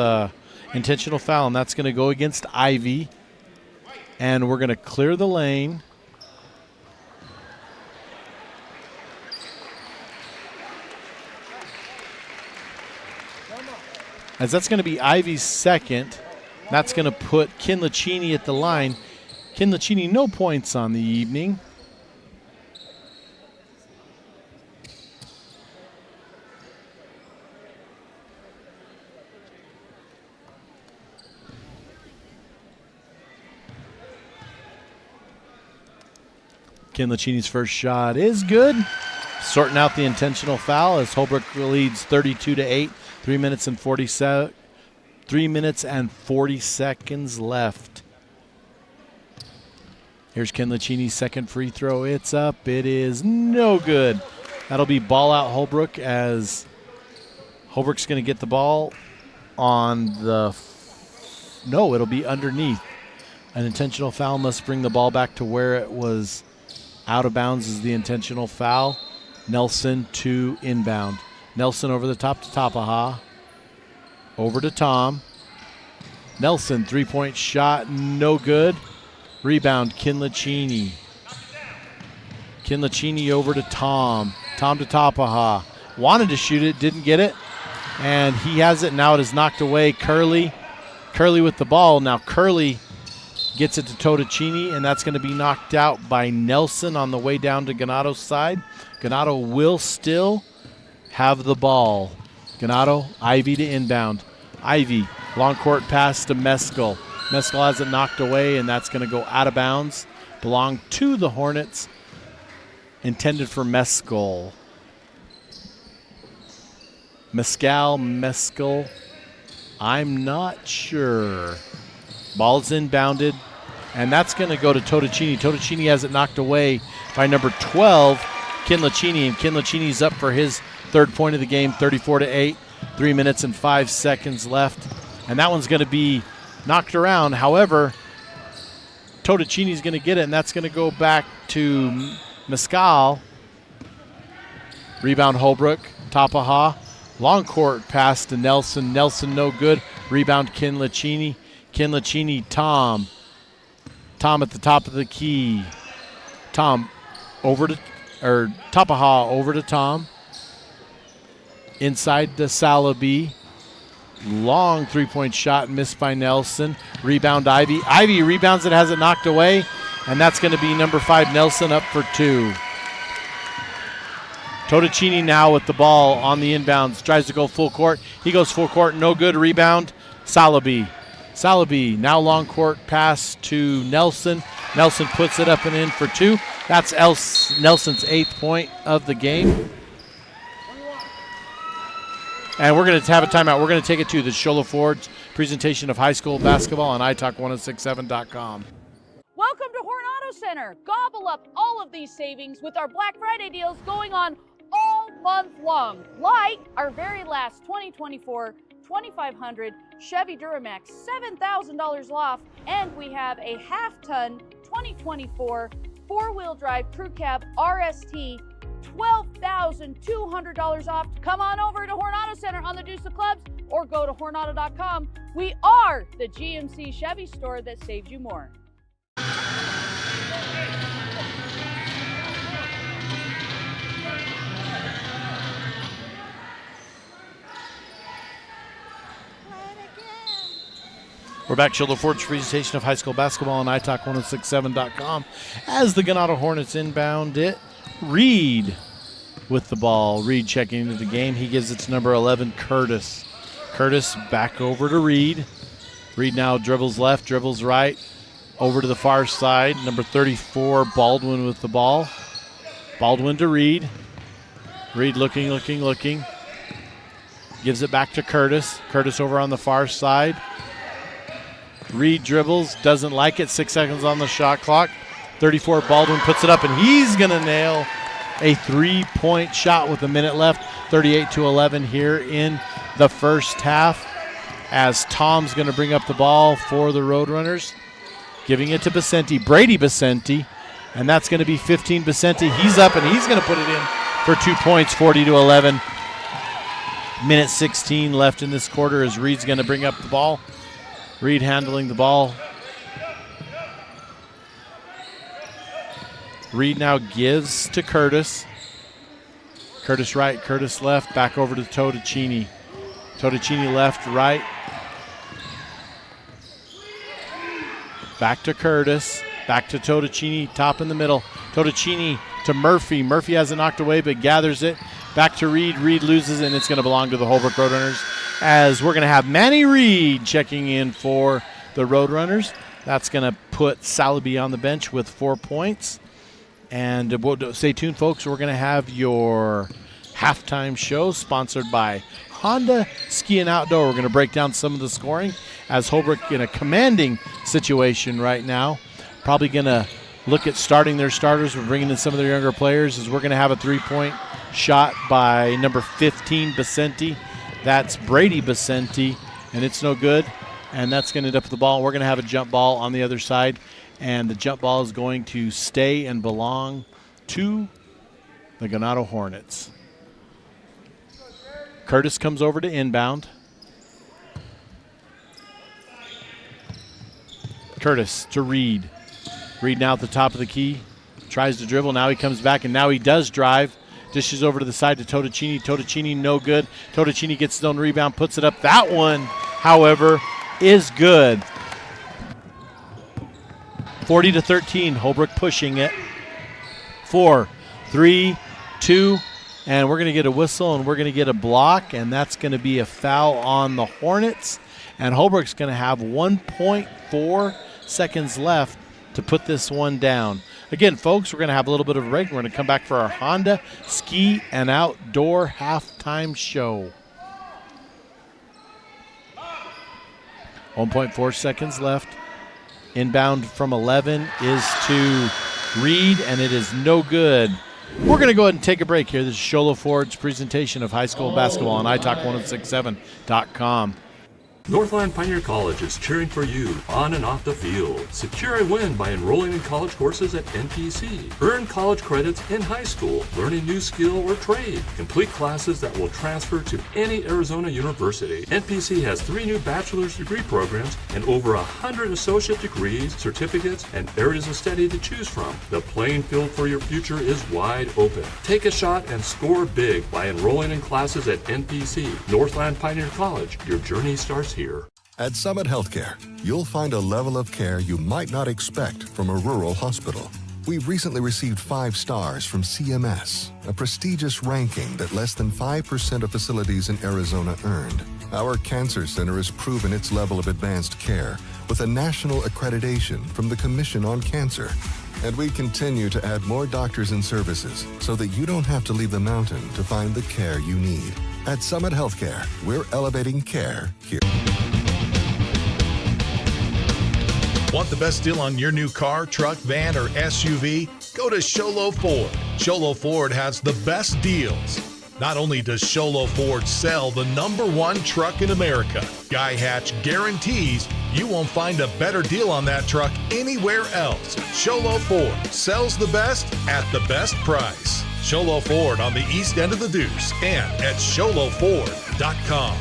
intentional foul, and that's going to go against Ivy. And we're going to clear the lane. As that's going to be Ivy's second. That's going to put Kinlachini at the line. Kinlachini, no points on the evening. Kinlachini's first shot is good. Sorting out the intentional foul as Holbrook leads 32-8. 3 minutes and 40 seconds left. Here's Kinlachini's second free throw. It's up. It is no good. That'll be ball out Holbrook as Holbrook's going to get the ball on the no, it'll be underneath. An intentional foul must bring the ball back to where it was. Out of bounds is the intentional foul. Nelson to inbound. Nelson over the top to Tapaha. Over to Tom. Nelson, three-point shot, no good. Rebound, Kinlachini. Kinlachini over to Tom. Tom to Tapaha. Wanted to shoot it, didn't get it. And he has it, now it is knocked away. Curley with the ball. Now Curley gets it to Totocini, and that's going to be knocked out by Nelson on the way down to Ganado's side. Ganado will still have the ball. Ganado, Ivy to inbound. Ivy, long court pass to Mescal. Mescal has it knocked away, and that's going to go out of bounds. Belong to the Hornets. Intended for Mescal. Mescal. I'm not sure. Ball's inbounded, and that's going to go to Totocini. Totocini has it knocked away by number 12, Kinlachini, and Kinlachini's up for his third point of the game, 34-8, 3 minutes and 5 seconds left. And that one's going to be knocked around. However, Totocini's going to get it, and that's going to go back to Mescal. Rebound Holbrook, Tapaha. Long court pass to Nelson. Nelson no good. Rebound Kinlachini. Kinlachini, Tom. Tom at the top of the key. Tom over to, or Tapaha over to Tom. Inside to Salabi. Long three-point shot missed by Nelson. Rebound Ivy. Ivy rebounds it, has it knocked away. and that's going to be number 5, Nelson, up for 2. Totticini now with the ball on the inbounds, tries to go full court. He goes full court, no good. Rebound, Salabi. Salabi, now long court pass to Nelson. Nelson puts it up and in for 2. That's Nelson's 8th point of the game. And we're going to have a timeout. We're going to take it to the Shola Ford's presentation of high school basketball on italk1067.com. Welcome to Horn Auto Center. Gobble up all of these savings with our Black Friday deals going on all month long. Like our very last 2024 2500 Chevy Duramax, $7,000 off. And we have a half-ton 2024 four-wheel drive crew cab RST, $12,200 off. Come on over to Horn Auto Center on the Deuce of Clubs or go to hornauto.com. We are the GMC Chevy store that saves you more. We're back, Shola Ford's presentation of high school basketball on italk1067.com. As the GANADO Hornets inbound it, Reed with the ball. Reed checking into the game. He gives it to number 11, Curtis. Curtis back over to Reed. Reed now dribbles left, dribbles right, over to the far side. Number 34, Baldwin with the ball. Baldwin to Reed. Reed looking. Gives it back to Curtis. Curtis over on the far side. Reed dribbles, doesn't like it. 6 seconds on the shot clock. 34, Baldwin puts it up, and he's going to nail a three-point shot with a minute left. 38-11 here in the first half, as Tom's going to bring up the ball for the Roadrunners. Giving it to Basenti, Brady Basenti, and that's going to be 15 Basenti. He's up, and he's going to put it in for 2 points, 40-11. Minute 16 left in this quarter as Reed's going to bring up the ball. Reed handling the ball. Reed now gives to Curtis. Curtis right, Curtis left, back over to Totticini. Totticini left, right. Back to Curtis, back to Totticini, top in the middle. Totticini to Murphy. Murphy has it knocked away but gathers it. Back to Reed. Reed loses it, and it's going to belong to the Holbrook Roadrunners, as we're going to have Manny Reed checking in for the Roadrunners. That's going to put Salabi on the bench with 4 points. And stay tuned, folks. We're going to have your halftime show sponsored by Honda Ski and Outdoor. We're going to break down some of the scoring, as Holbrook in a commanding situation right now. Probably going to look at starting their starters. We're bringing in some of their younger players, as we're going to have a three-point shot by number 15, Basenti. That's Brady Basenti, and it's no good. And that's going to end up with the ball. We're going to have a jump ball on the other side, and the jump ball is going to stay and belong to the GANADO Hornets. Curtis comes over to inbound. Curtis to Reed. Reed now at the top of the key. Tries to dribble. Now he comes back, and now he does drive. Dishes over to the side to Totticini. Totticini no good. Totticini gets his own rebound, puts it up. That one, however, is good. 40-13. Holbrook pushing it. 4, 3, 2, and we're going to get a whistle, and we're going to get a block, and that's going to be a foul on the Hornets. And Holbrook's going to have 1.4 seconds left to put this one down. Again, folks, we're going to have a little bit of a break. We're going to come back for our Honda Ski and Outdoor halftime show. 1.4 seconds left. Inbound from 11 is to Reed, and it is no good. We're going to go ahead and take a break here. This is Shola Ford's presentation of high school basketball on italk1067.com. Northland Pioneer College is cheering for you on and off the field. Secure a win by enrolling in college courses at NPC. Earn college credits in high school, learn a new skill or trade. Complete classes that will transfer to any Arizona university. NPC has 3 new bachelor's degree programs and over 100 associate degrees, certificates, and areas of study to choose from. The playing field for your future is wide open. Take a shot and score big by enrolling in classes at NPC. Northland Pioneer College. Your journey starts here. At Summit Healthcare, you'll find a level of care you might not expect from a rural hospital. We've recently received 5 stars from CMS, a prestigious ranking that less than 5% of facilities in Arizona earned. Our cancer center has proven its level of advanced care with a national accreditation from the Commission on Cancer. And we continue to add more doctors and services so that you don't have to leave the mountain to find the care you need. At Summit Healthcare, we're elevating care here. Want the best deal on your new car, truck, van, or SUV? Go to Sholo Ford. Sholo Ford has the best deals. Not only does Sholo Ford sell the #1 truck in America, Guy Hatch guarantees you won't find a better deal on that truck anywhere else. Sholo Ford sells the best at the best price. Sholo Ford on the east end of the Deuce and at sholoford.com.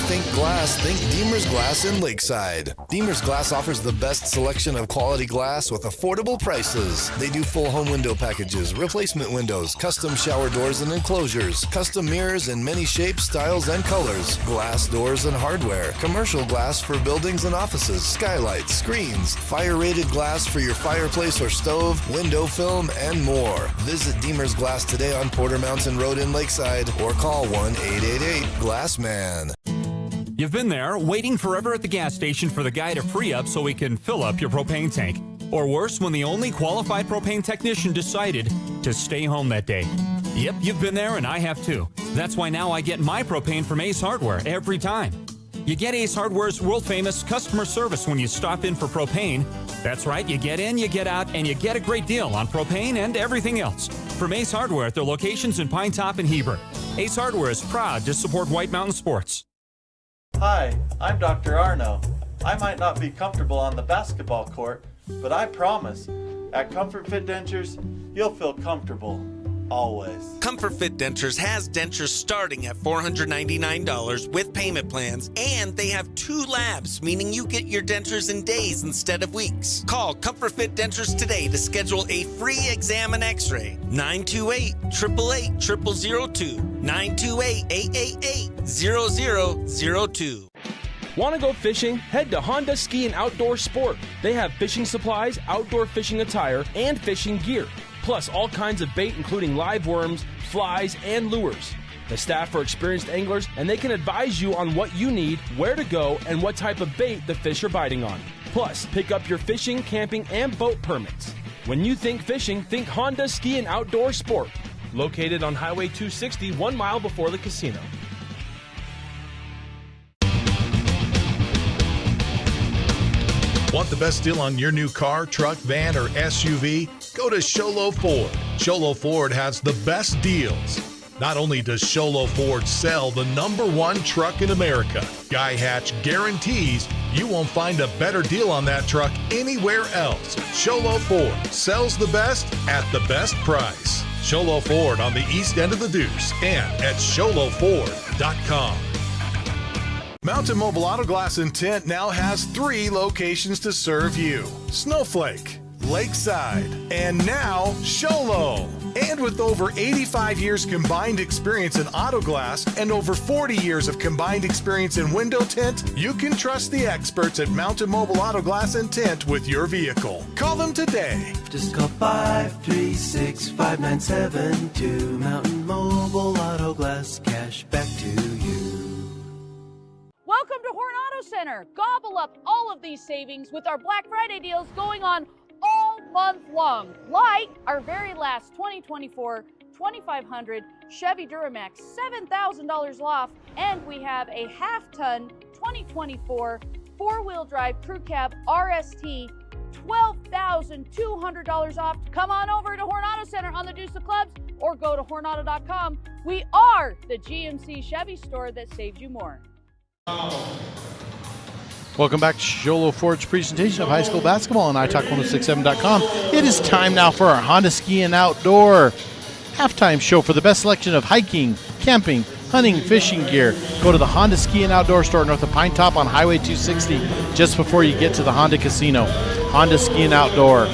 Think glass, think Deemer's Glass in Lakeside. Deemer's Glass offers the best selection of quality glass with affordable prices. They do full home window packages, replacement windows, custom shower doors and enclosures, custom mirrors in many shapes, styles, and colors, glass doors and hardware, commercial glass for buildings and offices, skylights, screens, fire-rated glass for your fireplace or stove, window film, and more. Visit Deemer's Glass today on Porter Mountain Road in Lakeside or call 1-888-GLASSMAN. You've been there, waiting forever at the gas station for the guy to free up so he can fill up your propane tank. Or worse, when the only qualified propane technician decided to stay home that day. Yep, you've been there and I have too. That's why now I get my propane from Ace Hardware every time. You get Ace Hardware's world-famous customer service when you stop in for propane. That's right, you get in, you get out, and you get a great deal on propane and everything else. From Ace Hardware at their locations in Pine Top and Heber. Ace Hardware is proud to support White Mountain Sports. Hi, I'm Dr. Arno. I might not be comfortable on the basketball court, but I promise, at Comfort Fit Dentures, you'll feel comfortable. Always. Comfort Fit Dentures has dentures starting at $499 with payment plans, and they have 2 labs, meaning you get your dentures in days instead of weeks. Call Comfort Fit Dentures today to schedule a free exam and x-ray. 928-888-0002. 928-888-0002. Want to go fishing? Head to Honda Ski and Outdoor Sport. They have fishing supplies, outdoor fishing attire, and fishing gear. Plus all kinds of bait including live worms, flies, and lures. The staff are experienced anglers and they can advise you on what you need, where to go, and what type of bait the fish are biting on. Plus, pick up your fishing, camping, and boat permits. When you think fishing, think Honda Ski and Outdoor Sport. Located on Highway 260, 1 mile before the casino. Want the best deal on your new car, truck, van, or SUV? Go to Sholo Ford. Sholo Ford has the best deals. Not only does Sholo Ford sell the #1 truck in America, Guy Hatch guarantees you won't find a better deal on that truck anywhere else. Sholo Ford sells the best at the best price. Sholo Ford on the east end of the Deuce and at sholoford.com. Mountain Mobile Auto Glass and Tint now has 3 locations to serve you: Snowflake, Lakeside, and now Sholo. And with over 85 years combined experience in auto glass and over 40 years of combined experience in window tint, you can trust the experts at Mountain Mobile Auto Glass and Tint with your vehicle. Call them today. Just call 536-5972. Mountain Mobile Auto Glass, cash back to you. Welcome to Horn Auto Center. Gobble up all of these savings with our Black Friday deals going on all month long. Like our very last 2024 2500 Chevy Duramax, $7,000 off. And we have a half-ton 2024 four-wheel drive crew cab RST, $12,200 off. Come on over to Horn Auto Center on the Deuce of Clubs or go to hornauto.com. We are the GMC Chevy store that saves you more. Welcome back to Sholo Ford's presentation of high school basketball on iTalk1067.com. It is time now for our Honda Ski and Outdoor halftime show for the best selection of hiking, camping, hunting, fishing gear. Go to the Honda Ski and Outdoor store north of Pine Top on Highway 260 just before you get to the Honda Casino. Honda Ski and Outdoor.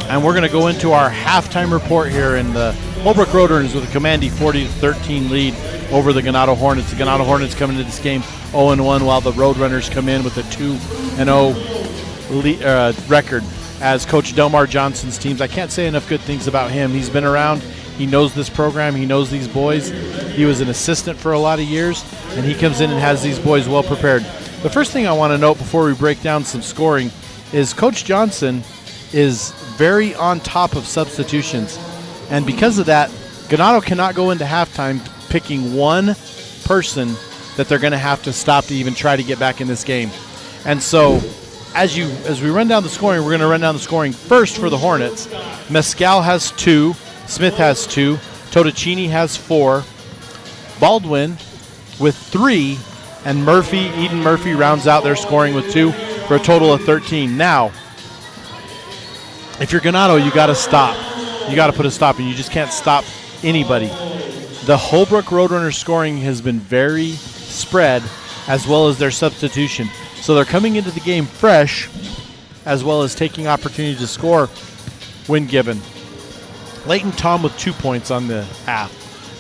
And we're going to go into our halftime report here in the Holbrook Roadrunners with a commanding 40-13 lead over the Ganado Hornets. The Ganado Hornets come into this game 0-1, while the Roadrunners come in with a 2-0 record as Coach Delmar Johnson's teams. I can't say enough good things about him. He's been around. He knows this program. He knows these boys. He was an assistant for a lot of years, and he comes in and has these boys well prepared. The first thing I want to note before we break down some scoring is Coach Johnson is very on top of substitutions. And because of that, Ganado cannot go into halftime picking one person that they're going to have to stop to even try to get back in this game. And so as we run down the scoring, we're going to run down the scoring first for the Hornets. Mescal has 2. Smith has 2. Totticini has 4. Baldwin with 3. And Eden Murphy rounds out their scoring with 2 for a total of 13. Now, if you're Ganado, you got to stop. You got to put a stop, and you just can't stop anybody. The Holbrook Roadrunners scoring has been very spread, as well as their substitution. So they're coming into the game fresh, as well as taking opportunity to score when given. Leighton Tom with 2 points on the half.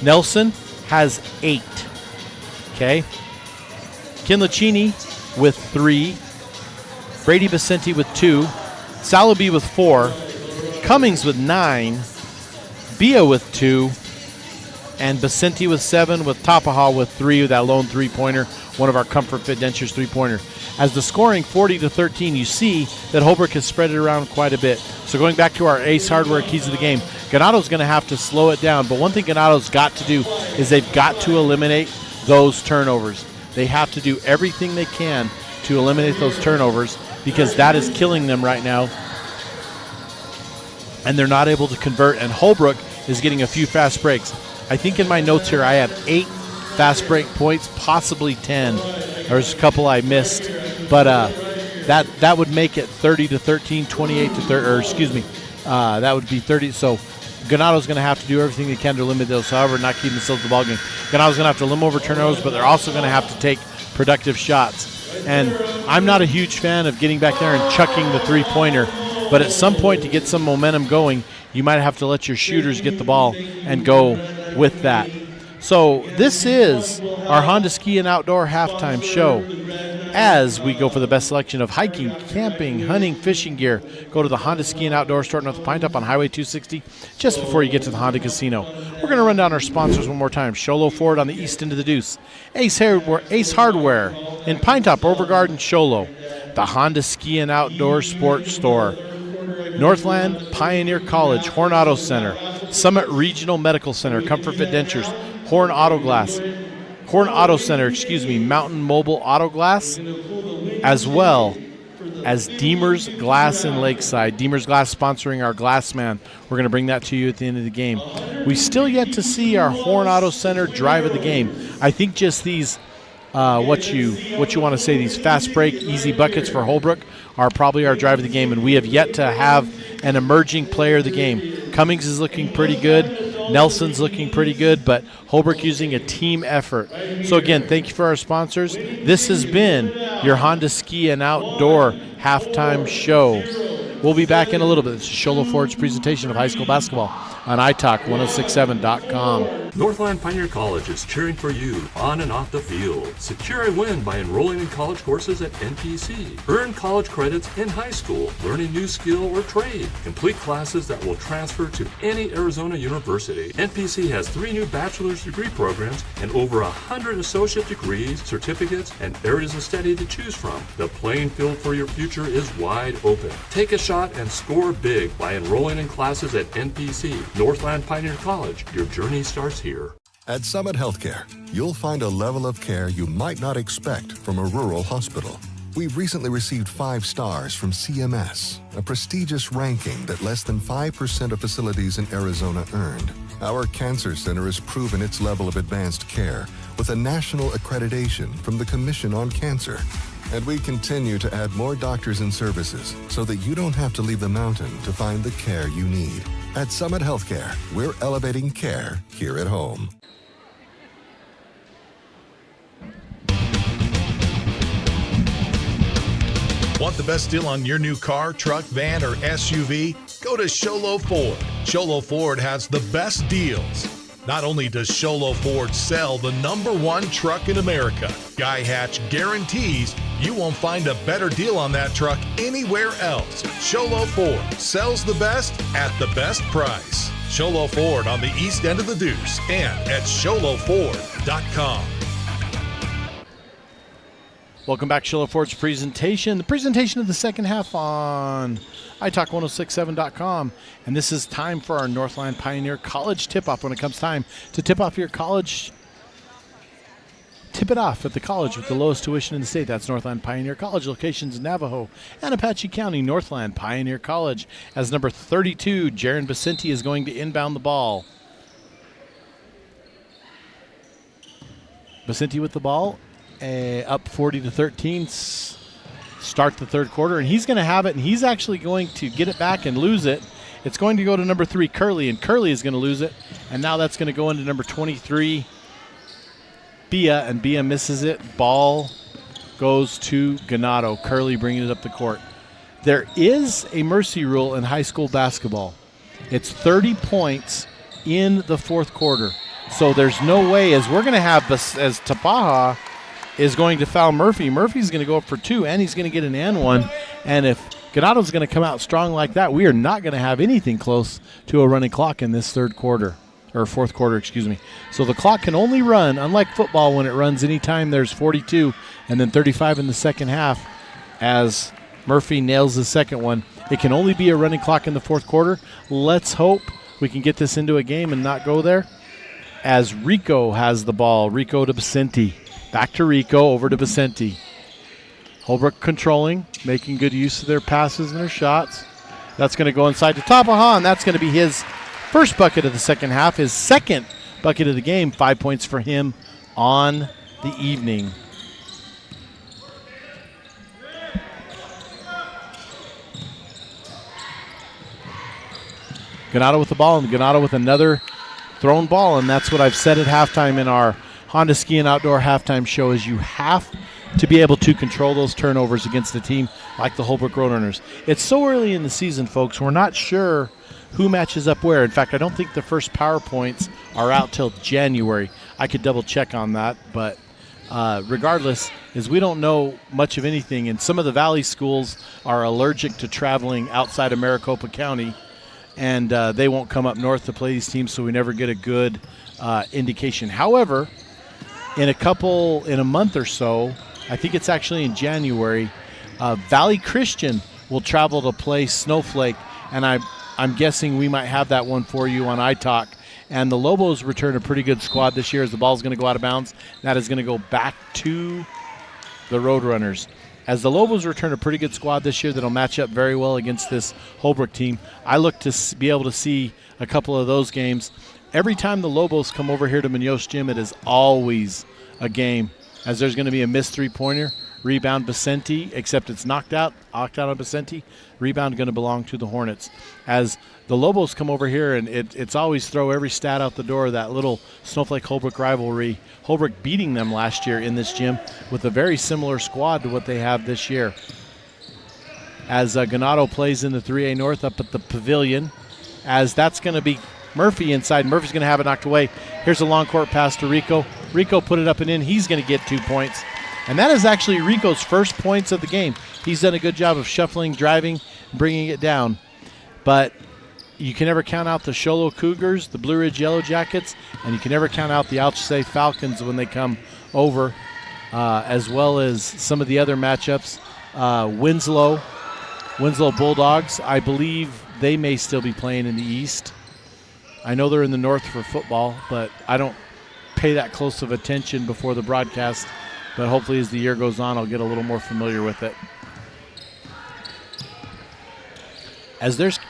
Nelson has 8. Okay. Kinlachini with 3. Brady Vicente with 2. Salaby with 4. Cummings with 9. Bia with 2. And Vicente with 7, with Tapaha with 3, with that lone three-pointer, one of our Comfort Fit Dentures three-pointer. As the scoring 40-13, you see that Holbrook has spread it around quite a bit. So going back to our Ace Hardware keys of the game, Ganado's going to have to slow it down. But one thing Ganado's got to do is they've got to eliminate those turnovers. They have to do everything they can to eliminate those turnovers, because that is killing them right now. And they're not able to convert. And Holbrook is getting a few fast breaks. I think in my notes here I have 8 fast break points, possibly 10. There's a couple I missed, but that would make it 30-13, 28-30, or excuse me, that would be 30. So Ganado's going to have to do everything they can to limit those, however, not keep themselves in the ballgame. Ganado's going to have to limit over turnovers, but they're also going to have to take productive shots. And I'm not a huge fan of getting back there and chucking the three-pointer, but at some point to get some momentum going, you might have to let your shooters get the ball and go with that. So this is our Honda Ski and Outdoor halftime show. As we go for the best selection of hiking, camping, hunting, fishing gear, go to the Honda Ski and Outdoor store north of Pine Top on Highway 260, just before you get to the Honda Casino. We're going to run down our sponsors one more time. Sholo Ford on the east end of the Deuce. Ace Hardware in Pine Top, Overgarden, Sholo. The Honda Ski and Outdoor Sports Store. Northland Pioneer College, Horn Auto Center, Summit Regional Medical Center, Comfort Fit Dentures, Horn Auto Center, Mountain Mobile Auto Glass, as well as Deemer's Glass in Lakeside. Deemer's Glass sponsoring our Glass Man. We're going to bring that to you at the end of the game. We still yet to see our Horn Auto Center drive of the game. I think just these what you want to say, these fast break, easy buckets for Holbrook are probably our drive of the game, and we have yet to have an emerging player of the game. Cummings is looking pretty good. Nelson's looking pretty good, but Holbrook using a team effort. So again, thank you for our sponsors. This has been your Honda Ski and Outdoor halftime show. We'll be back in a little bit. This is Sholo Ford's presentation of high school basketball on italk1067.com. Northland Pioneer College is cheering for you on and off the field. Secure a win by enrolling in college courses at NPC. Earn college credits in high school, learn a new skill or trade. Complete classes that will transfer to any Arizona university. NPC has 3 new bachelor's degree programs and over 100 associate degrees, certificates, and areas of study to choose from. The playing field for your future is wide open. Take a shot and score big by enrolling in classes at NPC. Northland Pioneer College, your journey starts here. At Summit Healthcare, you'll find a level of care you might not expect from a rural hospital. We've recently received 5 stars from CMS, a prestigious ranking that less than 5% of facilities in Arizona earned. Our cancer center has proven its level of advanced care with a national accreditation from the Commission on Cancer. And we continue to add more doctors and services so that you don't have to leave the mountain to find the care you need. At Summit Healthcare, we're elevating care here at home. Want the best deal on your new car, truck, van, or SUV? Go to Sholo Ford. Sholo Ford has the best deals. Not only does Sholo Ford sell the #1 truck in America, Guy Hatch guarantees you won't find a better deal on that truck anywhere else. Sholo Ford sells the best at the best price. Sholo Ford on the east end of the Deuce and at sholoford.com. Welcome back to Sholo Ford's presentation. The presentation of the second half on italk1067.com. And this is time for our Northland Pioneer College tip-off. When it comes time to tip off your college, tip it off at the college with the lowest tuition in the state. That's Northland Pioneer College. Locations in Navajo and Apache County. Northland Pioneer College. As number 32, Jaron Vicente is going to inbound the ball. Vicente with the ball. Up 40-13, start the third quarter, and he's going to have it, and he's actually going to get it back and lose it. It's going to go to number 3, Curley, and Curley is going to lose it, and now that's going to go into number 23, Bia, and Bia misses it. Ball goes to Ganado. Curley bringing it up the court. There is a mercy rule in high school basketball. It's 30 points in the fourth quarter, so there's no way, as we're going to have, as Tapaha is going to foul Murphy. Murphy's going to go up for 2, and he's going to get an and 1. And if Ganado's going to come out strong like that, we are not going to have anything close to a running clock in this fourth quarter, excuse me. So the clock can only run, unlike football when it runs anytime there's 42 and then 35 in the second half, as Murphy nails the second one. It can only be a running clock in the fourth quarter. Let's hope we can get this into a game and not go there. As Rico has the ball, Rico to Vicente. Back to Rico, over to Vicente. Holbrook controlling, making good use of their passes and their shots. That's going to go inside to Tapaha, and that's going to be his first bucket of the second half, his second bucket of the game. 5 points for him on the evening. Ganado with the ball, and Ganado with another thrown ball, and that's what I've said at halftime in our Honda Ski and Outdoor halftime show, is you have to be able to control those turnovers against a team like the Holbrook Roadrunners. It's so early in the season, folks, we're not sure who matches up where. In fact, I don't think the first PowerPoints are out till January. I could double check on that, but regardless, is we don't know much of anything, and some of the Valley schools are allergic to traveling outside of Maricopa County, and they won't come up north to play these teams, so we never get a good indication. However, in a month or so, I think it's actually in January, Valley Christian will travel to play Snowflake, and I'm guessing we might have that one for you on iTalk. And the Lobos return a pretty good squad this year as the ball's going to go out of bounds. That is going to go back to the Roadrunners. As the Lobos return a pretty good squad this year that'll match up very well against this Holbrook team, I look to be able to see a couple of those games. Every time the Lobos come over here to Munoz Gym, it is always a game, as there's going to be a missed three-pointer. Rebound Vicente, except it's knocked out on Vicente. Rebound going to belong to the Hornets. As the Lobos come over here, and it's always throw every stat out the door, that little Snowflake-Holbrook rivalry. Holbrook beating them last year in this gym with a very similar squad to what they have this year. As Ganado plays in the 3A North up at the Pavilion, as that's going to be Murphy inside. Murphy's going to have it knocked away. Here's a long court pass to Rico. Rico put it up and in. He's going to get 2 points. And that is actually Rico's first points of the game. He's done a good job of shuffling, driving, bringing it down. But you can never count out the Sholo Cougars, the Blue Ridge Yellow Jackets, and you can never count out the Alchese Falcons when they come over, as well as some of the other matchups. Winslow Bulldogs, I believe they may still be playing in the East. I know they're in the North for football, but I don't pay that close of attention before the broadcast. But hopefully as the year goes on, I'll get a little more familiar with it. As there's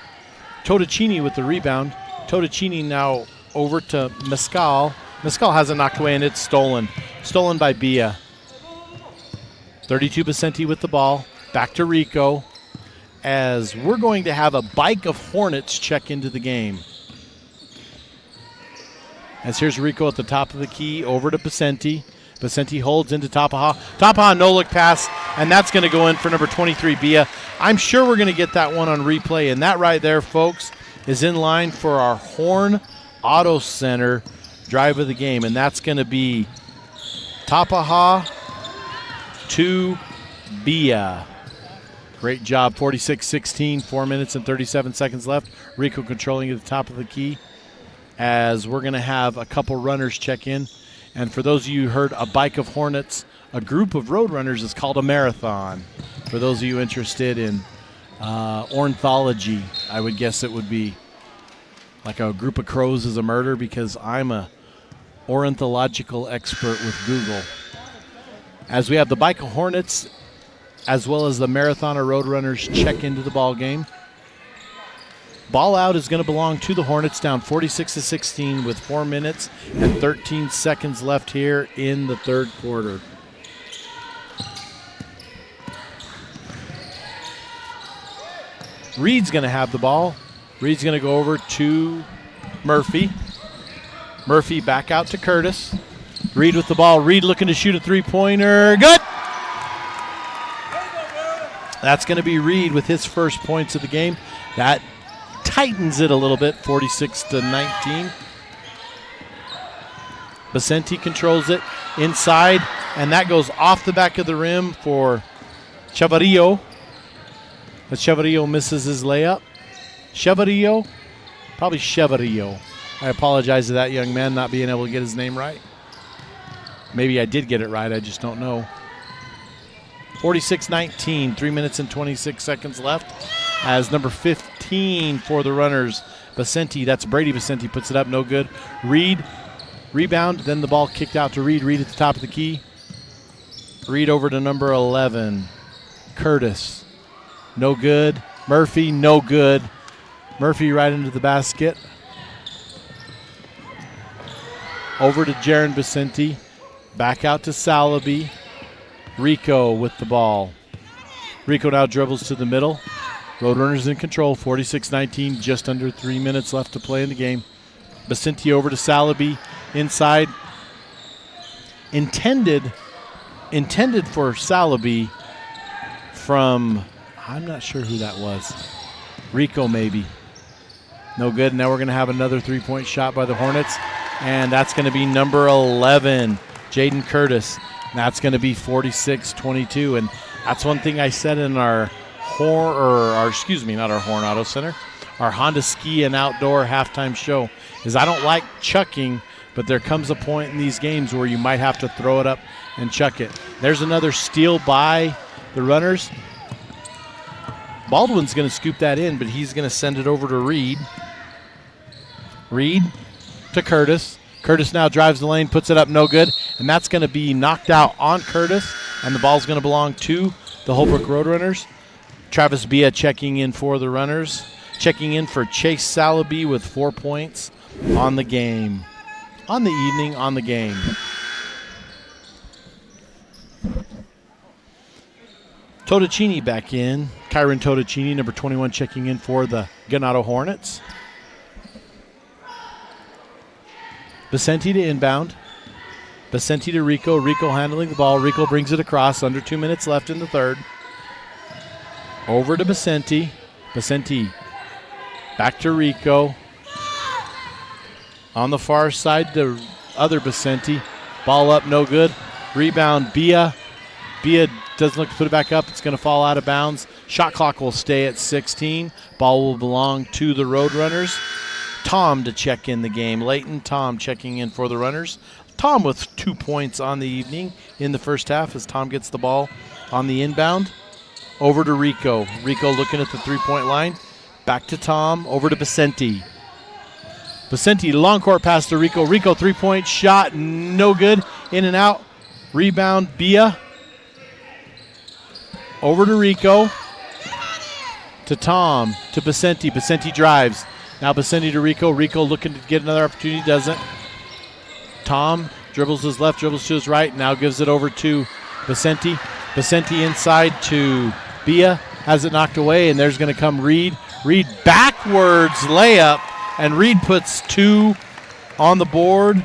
Totticini with the rebound. Totticini now over to Mescal. Mescal has it knocked away, and it's stolen. Stolen by Bia. 32 Vicente with the ball. Back to Rico. As we're going to have a bike of Hornets check into the game. As here's Rico at the top of the key, over to Vicente. Vicente holds into Tapaha. Tapaha, no-look pass. and that's going to go in for number 23, Bia. I'm sure we're going to get that one on replay, and that right there, folks, is in line for our Horn Auto Center drive of the game, and that's going to be Tapaha to Bia. Great job, 46-16, 4 minutes and 37 seconds left. Rico controlling at the top of the key as we're going to have a couple runners check in. And for those of you who heard a bike of Hornets, a group of road runners is called a marathon. For those of you interested in ornithology, I would guess it would be like a group of crows is a murder, because I'm a ornithological expert with Google. As we have the bike of Hornets as well as the marathoner road runners check into the ball game. Ball out is going to belong to the Hornets, down 46-16 with 4 minutes and 13 seconds left here in the third quarter. Reed's going to have the ball. Reed's going to go over to Murphy. Murphy back out to Curtis. Reed with the ball. Reed looking to shoot a three-pointer. Good! That's going to be Reed with his first points of the game. That tightens it a little bit, 46-19. Vicente controls it inside, and that goes off the back of the rim for Chavarrillo. But Chavarrillo misses his layup. Chavarrillo? Probably Chavarrillo. I apologize to that young man not being able to get his name right. Maybe I did get it right, I just don't know. 46-19, 3 minutes and 26 seconds left. As number 15 for the runners, Vicente, that's Brady Vicente, puts it up, no good. Reed, rebound, then the ball kicked out to Reed. Reed at the top of the key. Reed over to number 11, Curtis. No good. Murphy, no good. Murphy right into the basket. Over to Jaron Vicente. Back out to Salaby. Rico with the ball. Rico now dribbles to the middle. Roadrunners in control, 46-19, just under 3 minutes left to play in the game. Vicente over to Salaby, inside. Intended for Salaby from, I'm not sure who that was. Rico maybe. No good. Now we're going to have another three-point shot by the Hornets, and that's going to be number 11, Jaden Curtis. That's going to be 46-22, and that's one thing I said in our not our Horn Auto Center, our Honda Ski and Outdoor halftime show, is I don't like chucking, but there comes a point in these games where you might have to throw it up and chuck it. There's another steal by the runners. Baldwin's going to scoop that in, but he's going to send it over to Reed. Reed to Curtis. Curtis now drives the lane, puts it up, no good, and that's going to be knocked out on Curtis, and the ball's going to belong to the Holbrook Roadrunners. Travis Bia checking in for the runners. Checking in for Chase Salaby with 4 points on the game. On the evening, on the game. Totocini back in. Kyron Totocini, number 21, checking in for the Ganado Hornets. Vicente to inbound. Vicente to Rico. Rico handling the ball. Rico brings it across. Under 2 minutes left in the third. Over to Vicente. Vicente back to Rico. On the far side, the other Vicente. Ball up, no good. Rebound, Bia. Bia doesn't look to put it back up. It's going to fall out of bounds. Shot clock will stay at 16. Ball will belong to the Roadrunners. Tom to check in the game. Leighton, Tom checking in for the runners. Tom with 2 points on the evening in the first half as Tom gets the ball on the inbound. Over to Rico. Rico looking at the three-point line. Back to Tom. Over to Vicente. Vicente, long court pass to Rico. Rico, three-point shot, no good. In and out. Rebound, Bia. Over to Rico. To Tom. To Vicente. Vicente drives. Now Vicente to Rico. Rico looking to get another opportunity. Doesn't. Tom dribbles his left, dribbles to his right. Now gives it over to Vicente. Vicente inside to Bia. Has it knocked away, and there's going to come Reed. Reed backwards layup, and Reed puts 2 on the board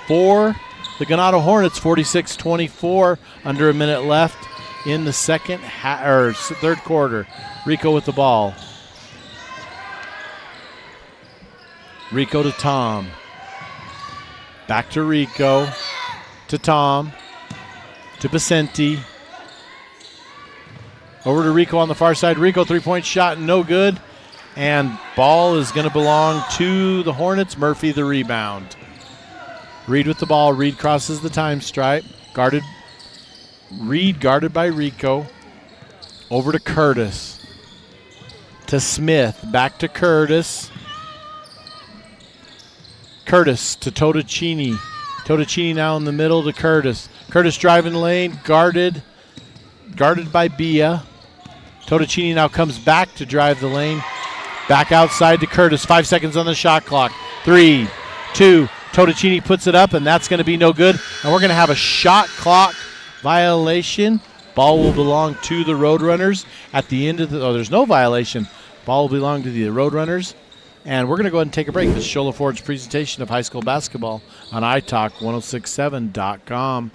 for the Ganado Hornets. 46-24, under a minute left in the third quarter. Rico with the ball. Rico to Tom. Back to Rico. To Tom. To Vicente. Over to Rico on the far side. Rico, three-point shot, no good. And ball is going to belong to the Hornets. Murphy the rebound. Reed with the ball. Reed crosses the time stripe. Reed guarded by Rico. Over to Curtis. To Smith. Back to Curtis. Curtis to Totocini. Totocini now in the middle to Curtis. Curtis driving the lane. Guarded by Bia. Totocini now comes back to drive the lane. Back outside to Curtis. 5 seconds on the shot clock. 3, 2. Totocini puts it up, and that's going to be no good. And we're going to have a shot clock violation. Ball will belong to the Roadrunners at the end of there's no violation. Ball will belong to the Roadrunners. And we're going to go ahead and take a break. This is Shola Ford's presentation of high school basketball on iTalk1067.com.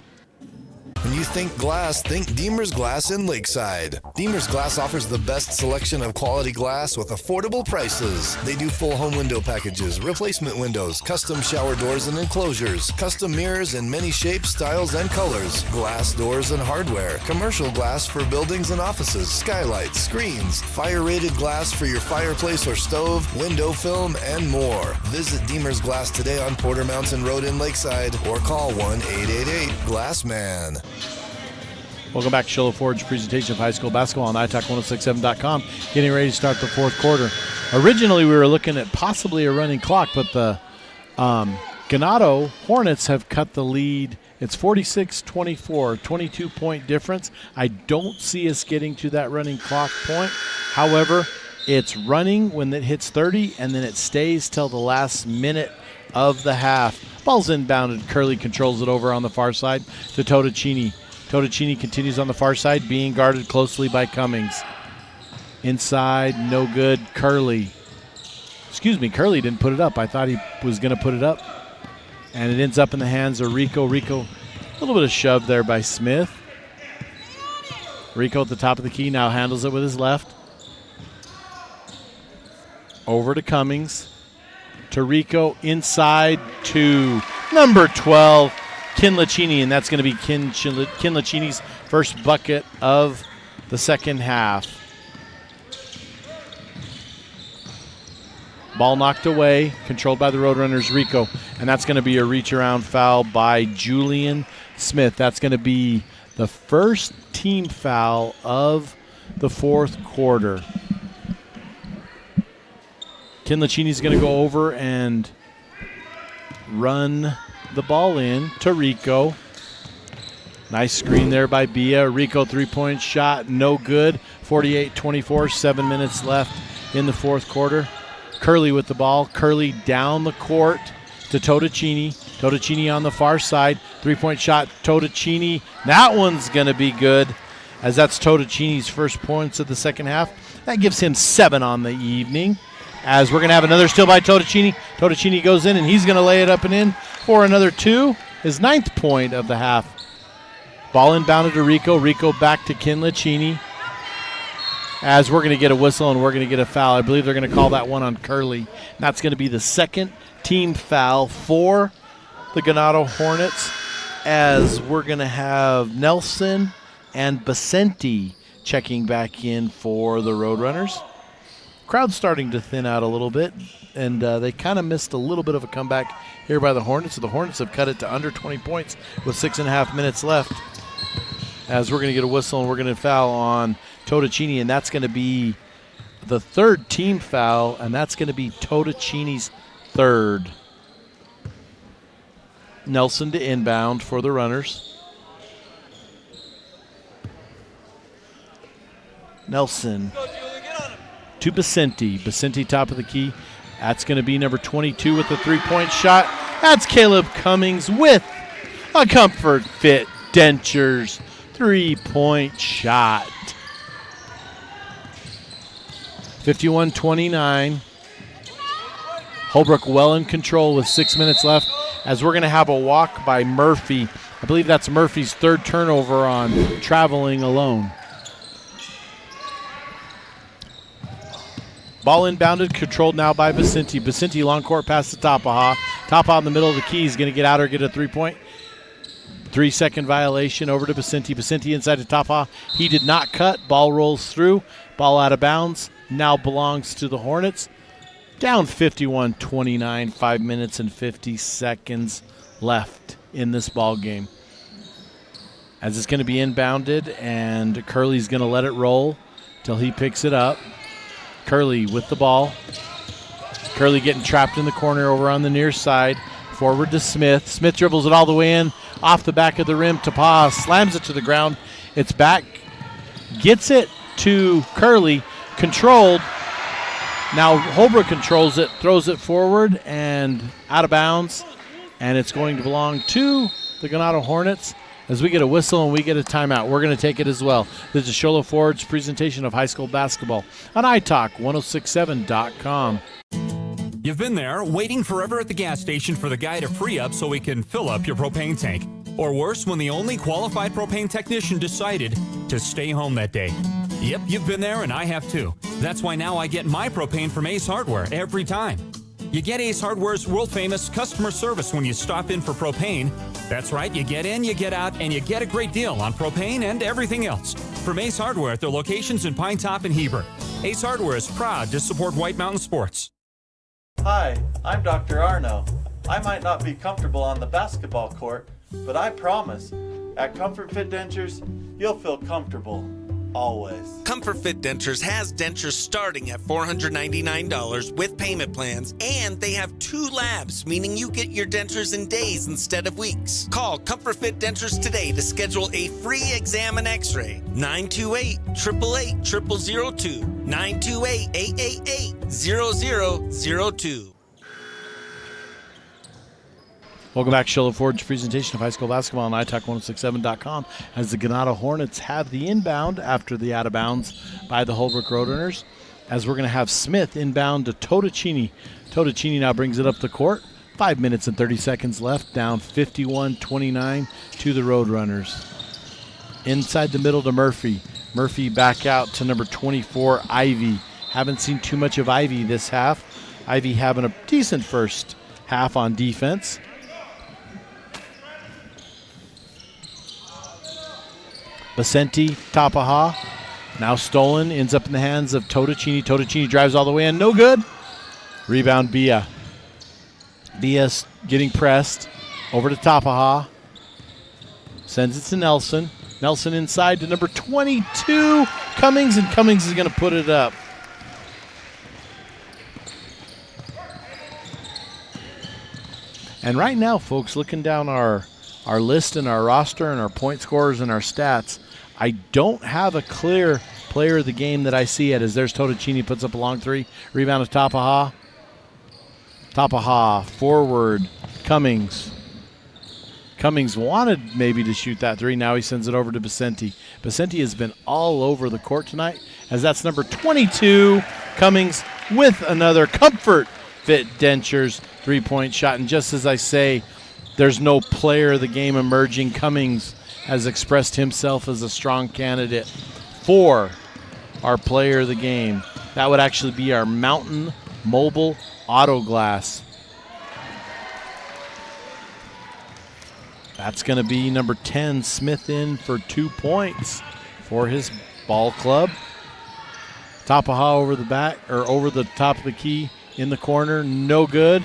When you think glass, think Deemer's Glass in Lakeside. Deemer's Glass offers the best selection of quality glass with affordable prices. They do full home window packages, replacement windows, custom shower doors and enclosures, custom mirrors in many shapes, styles, and colors, glass doors and hardware, commercial glass for buildings and offices, skylights, screens, fire-rated glass for your fireplace or stove, window film, and more. Visit Deemer's Glass today on Porter Mountain Road in Lakeside or call 1-888-GLASSMAN. Welcome back to Shola Ford's presentation of high school basketball on iTalk1067.com. Getting ready to start the fourth quarter. Originally, we were looking at possibly a running clock, but the Ganado Hornets have cut the lead. It's 46-24, 22-point difference. I don't see us getting to that running clock point. However, it's running when it hits 30, and then it stays till the last minute of the half. Ball's inbounded. Curley controls it over on the far side to Totocini. Totocini continues on the far side, being guarded closely by Cummings. Inside, no good. Curley didn't put it up. I thought he was going to put it up. And it ends up in the hands of Rico. Rico, a little bit of shove there by Smith. Rico at the top of the key now handles it with his left. Over to Cummings. To Rico, inside to number 12, Kinlachini, and that's going to be Kinlachini's first bucket of the second half. Ball knocked away, controlled by the Roadrunners, Rico, and that's going to be a reach-around foul by Julian Smith. That's going to be the first team foul of the fourth quarter. Kinlachini's going to go over and run the ball in to Rico. Nice screen there by Bia. Rico three-point shot, no good. 48-24, 7 minutes left in the fourth quarter. Curley with the ball. Curley down the court to Totocini. Totocini on the far side. Three-point shot, Totocini. That one's going to be good, as that's Totocini's first points of the second half. That gives him 7 on the evening. As we're going to have another steal by Totocini. Totocini goes in, and he's going to lay it up and in for another 2. His 9th point of the half. Ball inbounded to Rico. Rico back to Kinlachini. As we're going to get a whistle and we're going to get a foul. I believe they're going to call that one on Curley. That's going to be the second team foul for the Ganado Hornets, as we're going to have Nelson and Vicente checking back in for the Roadrunners. Crowd's starting to thin out a little bit, and they kind of missed a little bit of a comeback here by the Hornets. So the Hornets have cut it to under 20 points with 6.5 minutes left. As we're going to get a whistle and we're going to foul on Totocini, and that's going to be the third team foul, and that's going to be Totocini's third. Nelson to inbound for the runners. Nelson to Vicente. Vicente top of the key. That's going to be number 22 with the three-point shot. That's Caleb Cummings with a Comfort Fit Dentures three-point shot. 51-29. Holbrook well in control with 6 minutes left, as we're going to have a walk by Murphy. I believe that's Murphy's third turnover on traveling alone. Ball inbounded, controlled now by Vicente. Vicente long court pass to Tapaha. Tapaha in the middle of the key is going to get out or get a 3-point. 3-second violation over to Vicente. Vicente inside to Tapaha. He did not cut. Ball rolls through. Ball out of bounds. Now belongs to the Hornets. Down 51-29, 5 minutes and 50 seconds left in this ball game. As it's going to be inbounded, and Curley's going to let it roll till he picks it up. Curley with the ball. Curley getting trapped in the corner over on the near side. Forward to Smith. Smith dribbles it all the way in, off the back of the rim. Tapaha slams it to the ground. It's back. Gets it to Curley. Controlled. Now Holbrook controls it, throws it forward and out of bounds. And it's going to belong to the Ganado Hornets. As we get a whistle and we get a timeout, we're going to take it as well. This is Sholo Ford's presentation of high school basketball on iTalk1067.com. You've been there, waiting forever at the gas station for the guy to free up so he can fill up your propane tank. Or worse, when the only qualified propane technician decided to stay home that day. Yep, you've been there and I have too. That's why now I get my propane from Ace Hardware every time. You get Ace Hardware's world-famous customer service when you stop in for propane. That's right, you get in, you get out, and you get a great deal on propane and everything else. From Ace Hardware at their locations in Pine Top and Heber. Ace Hardware is proud to support White Mountain Sports. Hi, I'm Dr. Arno. I might not be comfortable on the basketball court, but I promise, at Comfort Fit Dentures, you'll feel comfortable. Always. Comfort Fit Dentures has dentures starting at $499 with payment plans, and they have 2 labs, meaning you get your dentures in days instead of weeks. Call Comfort Fit Dentures today to schedule a free exam and x-ray. 928-888-0002. 928-888-0002. Welcome back to Sholo Ford's presentation of high school basketball on iTalk1067.com as the Ganado Hornets have the inbound after the out of bounds by the Holbrook Roadrunners. As we're going to have Smith inbound to Totocini. Totocini now brings it up the court. 5 minutes and 30 seconds left, down 51-29 to the Roadrunners. Inside the middle to Murphy. Murphy back out to number 24, Ivy. Haven't seen too much of Ivy this half. Ivy having a decent first half on defense. Vicente, Tapaha, now stolen, ends up in the hands of Totocini. Totocini drives all the way in, no good. Rebound, Bia. Bia's getting pressed, over to Tapaha. Sends it to Nelson. Nelson inside to number 22, Cummings, and Cummings is going to put it up. And right now, folks, looking down our list and our roster and our point scorers and our stats, I don't have a clear player of the game that I see it as there's Totocini, puts up a long 3. Rebound to Tapaha. Tapaha, forward, Cummings. Cummings wanted maybe to shoot that 3. Now he sends it over to Vicente. Vicente has been all over the court tonight as that's number 22, Cummings, with another Comfort Fit Dentures 3-point shot. And just as I say, there's no player of the game emerging, Cummings has expressed himself as a strong candidate for our player of the game. That would actually be our Mountain Mobile Auto Glass. That's going to be number 10, Smith, in for 2 points for his ball club. Tapaha over the back, or over the top of the key in the corner, no good.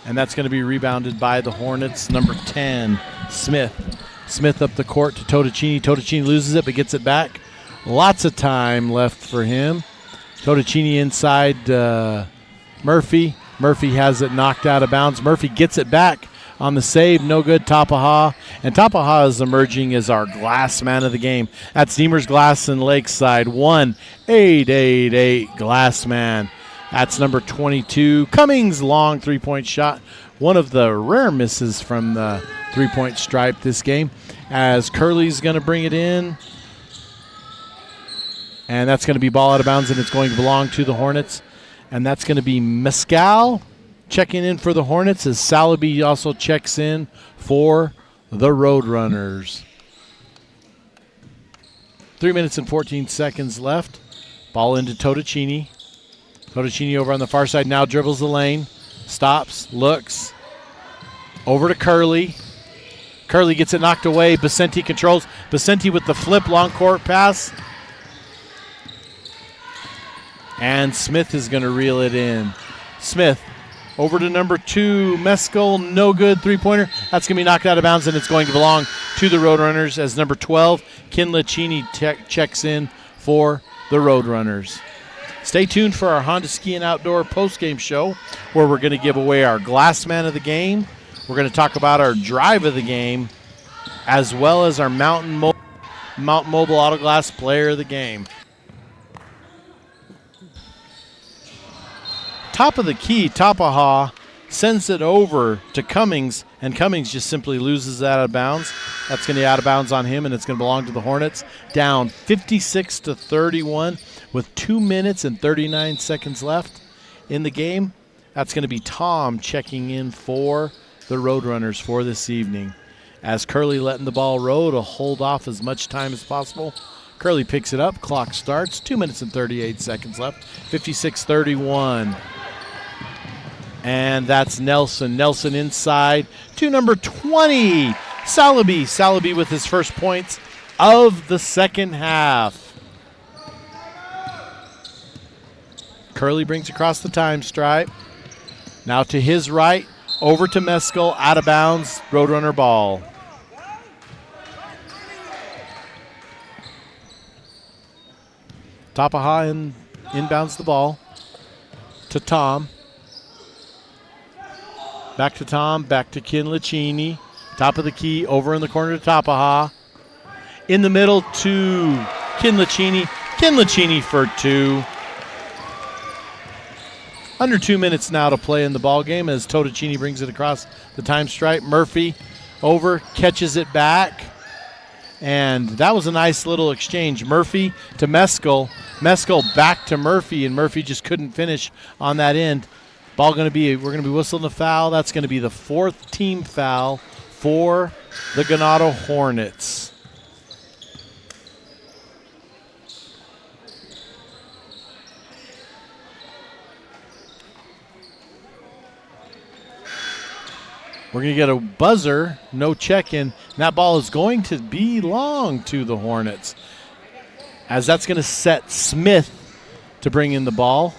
And that's going to be rebounded by the Hornets. Number 10, Smith. Smith up the court to Totocini. Totocini loses it but gets it back. Lots of time left for him. Totocini inside Murphy. Murphy has it knocked out of bounds. Murphy gets it back on the save. No good, Tapaha. And Tapaha is emerging as our glass man of the game. That's Deemer's Glass in Lakeside. 1-888 glass man. That's number 22. Cummings, long 3-point shot. One of the rare misses from the 3-point stripe this game. As Curley's going to bring it in. And that's going to be ball out of bounds, and it's going to belong to the Hornets. And that's going to be Mescal checking in for the Hornets as Salaby also checks in for the Roadrunners. 3 minutes and 14 seconds left. Ball into Totocini. Totocini over on the far side now dribbles the lane. Stops, looks. Over to Curley. Curley gets it knocked away. Basenti controls. Basenti with the flip long court pass. And Smith is going to reel it in. Smith over to number 2, Mescal, no good, three-pointer. That's going to be knocked out of bounds, and it's going to belong to the Roadrunners as number 12, Kinlachini checks in for the Roadrunners. Stay tuned for our Honda Ski and Outdoor postgame show, where we're going to give away our Glass Man of the Game. We're going to talk about our Drive of the Game, as well as our Mountain Mobile Auto Glass Player of the Game. Top of the key, Tapaha sends it over to Cummings, and Cummings just simply loses that out of bounds. That's going to be out of bounds on him, and it's going to belong to the Hornets. Down 56-31 with 2 minutes and 39 seconds left in the game. That's going to be Tom checking in for the Roadrunners for this evening. As Curley letting the ball roll to hold off as much time as possible. Curley picks it up, clock starts, 2 minutes and 38 seconds left, 56-31. And that's Nelson. Nelson inside to number 20, Salaby. Salaby with his first points of the second half. Curley brings across the time stripe. Now to his right, over to Mescal, out of bounds, Roadrunner ball. Tapaha inbounds the ball to Tom. Back to Tom, back to Kinlachini. Top of the key, over in the corner to Tapaha. In the middle to Kinlachini. Kinlachini for 2. Under 2 minutes now to play in the ball game as Totocini brings it across the time stripe. Murphy over, catches it back. And that was a nice little exchange. Murphy to Mescal. Mescal back to Murphy, and Murphy just couldn't finish on that end. We're going to be whistling the foul. That's going to be the 4th team foul for the Ganado Hornets. We're going to get a buzzer, no check-in. That ball is going to belong to the Hornets, as that's going to set Smith to bring in the ball.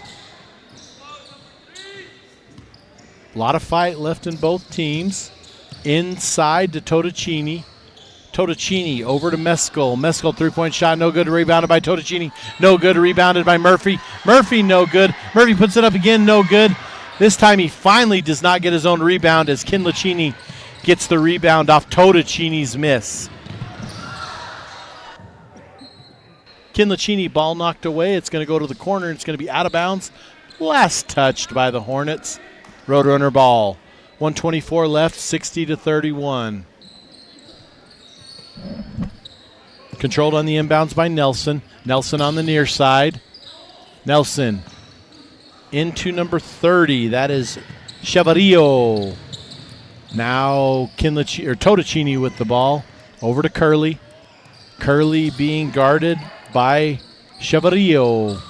A lot of fight left in both teams. Inside to Totocini. Totocini over to Mescal. Mescal three-point shot, no good. Rebounded by Totocini. No good. Rebounded by Murphy. Murphy, no good. Murphy puts it up again, no good. This time he finally does not get his own rebound as Kinlachini gets the rebound off Totocini's miss. Kinlachini, ball knocked away. It's going to go to the corner. It's going to be out of bounds. Last touched by the Hornets. Roadrunner ball. 1:24 left, 60-31. Controlled on the inbounds by Nelson. Nelson on the near side. Nelson into number 30. That is Chavarillo. Now Totocini with the ball. Over to Curley. Curley being guarded by Chavarillo.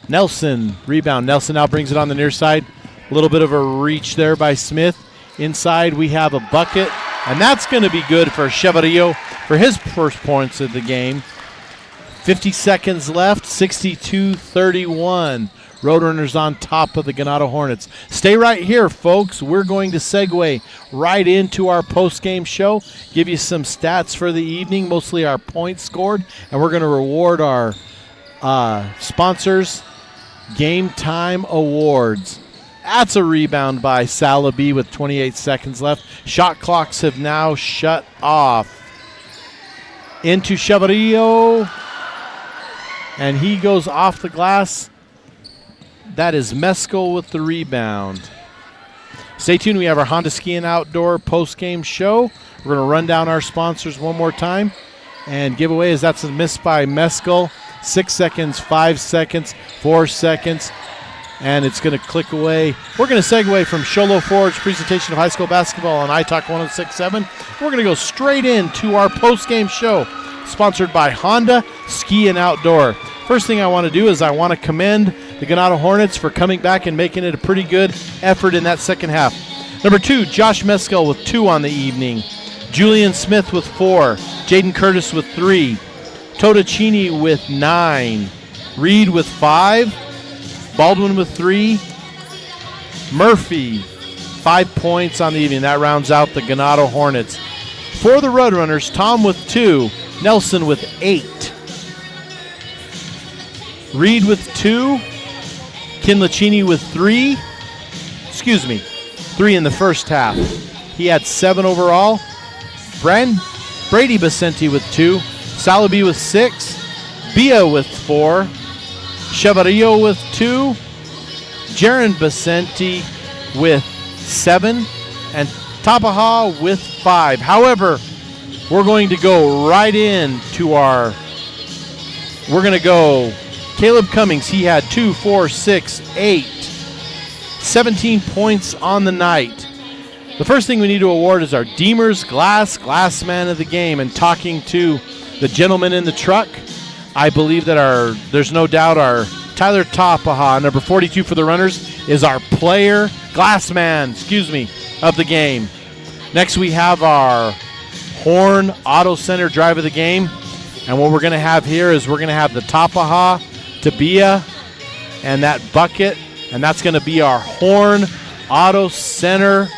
Nelson, rebound. Nelson now brings it on the near side. A little bit of a reach there by Smith. Inside we have a bucket, and that's going to be good for Chavarillo for his first points of the game. 50 seconds left, 62-31. Roadrunners on top of the Ganado Hornets. Stay right here, folks. We're going to segue right into our post-game show, give you some stats for the evening, mostly our points scored, and we're going to reward our sponsors, Game Time Awards. That's a rebound by Salaby with 28 seconds left. Shot clocks have now shut off. Into Chavarillo, and he goes off the glass. That is Mescal with the rebound. Stay tuned. We have our Honda Ski and Outdoor post-game show. We're going to run down our sponsors one more time and give away as that's a miss by Mescal. 6 seconds, 5 seconds, 4 seconds. and it's going to click away. We're going to segue from Sholo Ford's presentation of high school basketball on iTalk 106.7. We're going to go straight into our post-game show, sponsored by Honda Ski and Outdoor. First thing I want to do is I want to commend the Ganado Hornets for coming back and making it a pretty good effort in that second half. Number 2, Josh Meskel with 2 on the evening. Julian Smith with 4. Jaden Curtis with 3. Totacini with 9. Reed with 5. Baldwin with 3. Murphy, 5 points on the evening. That rounds out the Ganado Hornets. For the Roadrunners, Tom with 2. Nelson with 8. Reed with 2. Kinlachini with 3. 3 in the first half. He had 7 overall. Brady Basenti with 2. Salabi with 6. Bia with 4. Chevarillo with 2. Jaron Basenti with 7. And Tapaha with 5. However, we're going to go right into our... We're going to go... Caleb Cummings, he had 2, 4, 6, 8. 17 points on the night. The first thing we need to award is our Deemers Glass Man of the game. And talking to the gentleman in the truck, I believe that there's no doubt our Tyler Tapaha, number 42 for the Runners, is our Glassman of the game. Next we have our Horn Auto Center drive of the game. And what we're going to have here is we're going to have the Tapaha, Tabia, and that bucket. And that's going to be our Horn Auto Center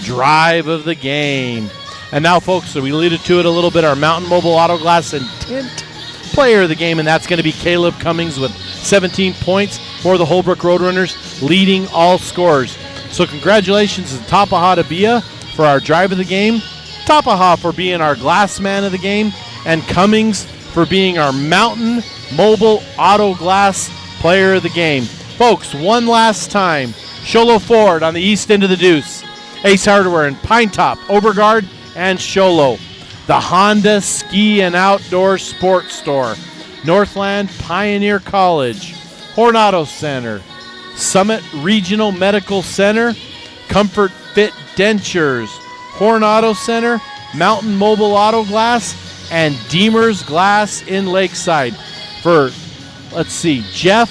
drive of the game. And now, folks, so we alluded to it a little bit, our Mountain Mobile Auto Glass and Tint player of the game, and that's going to be Caleb Cummings with 17 points for the Holbrook Roadrunners, leading all scorers. So congratulations to Tapaha Tabia for our drive of the game, Tapaha for being our Glass Man of the game, and Cummings for being our Mountain Mobile Auto Glass player of the game. Folks, one last time, Sholo Ford on the east end of the Deuce, Ace Hardware in Pine Top, Overguard, and Sholo. The Honda Ski and Outdoor Sports Store, Northland Pioneer College, Horn Auto Center, Summit Regional Medical Center, Comfort Fit Dentures, Horn Auto Center, Mountain Mobile Auto Glass, and Deemers Glass in Lakeside. For, let's see, Jeff,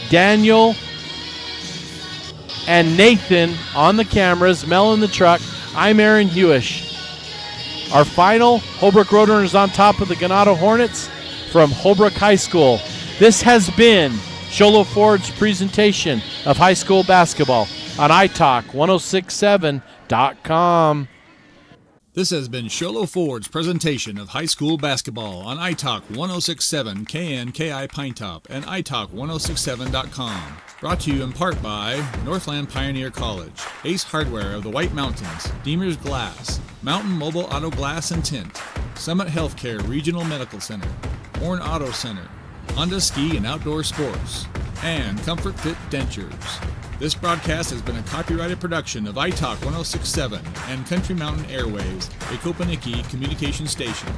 Daniel, and Nathan on the cameras, Mel in the truck, I'm Aaron Hewish. Our final, Holbrook Roadrunners on top of the Ganado Hornets from Holbrook High School. This has been Sholo Ford's presentation of high school basketball on iTalk1067.com. This has been Sholo Ford's presentation of high school basketball on iTalk 1067 KNKI Pine Top and iTalk1067.com. Brought to you in part by Northland Pioneer College, Ace Hardware of the White Mountains, Deemers Glass, Mountain Mobile Auto Glass and Tint, Summit Healthcare Regional Medical Center, Horn Auto Center, Honda Ski and Outdoor Sports, and Comfort Fit Dentures. This broadcast has been a copyrighted production of iTalk 1067 and Country Mountain Airways, a Kopaniki communication station.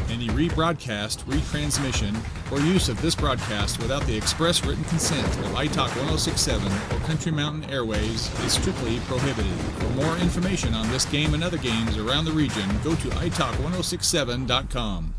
Any rebroadcast, retransmission, or use of this broadcast without the express written consent of iTalk 1067 or Country Mountain Airways is strictly prohibited. For more information on this game and other games around the region, go to iTalk1067.com.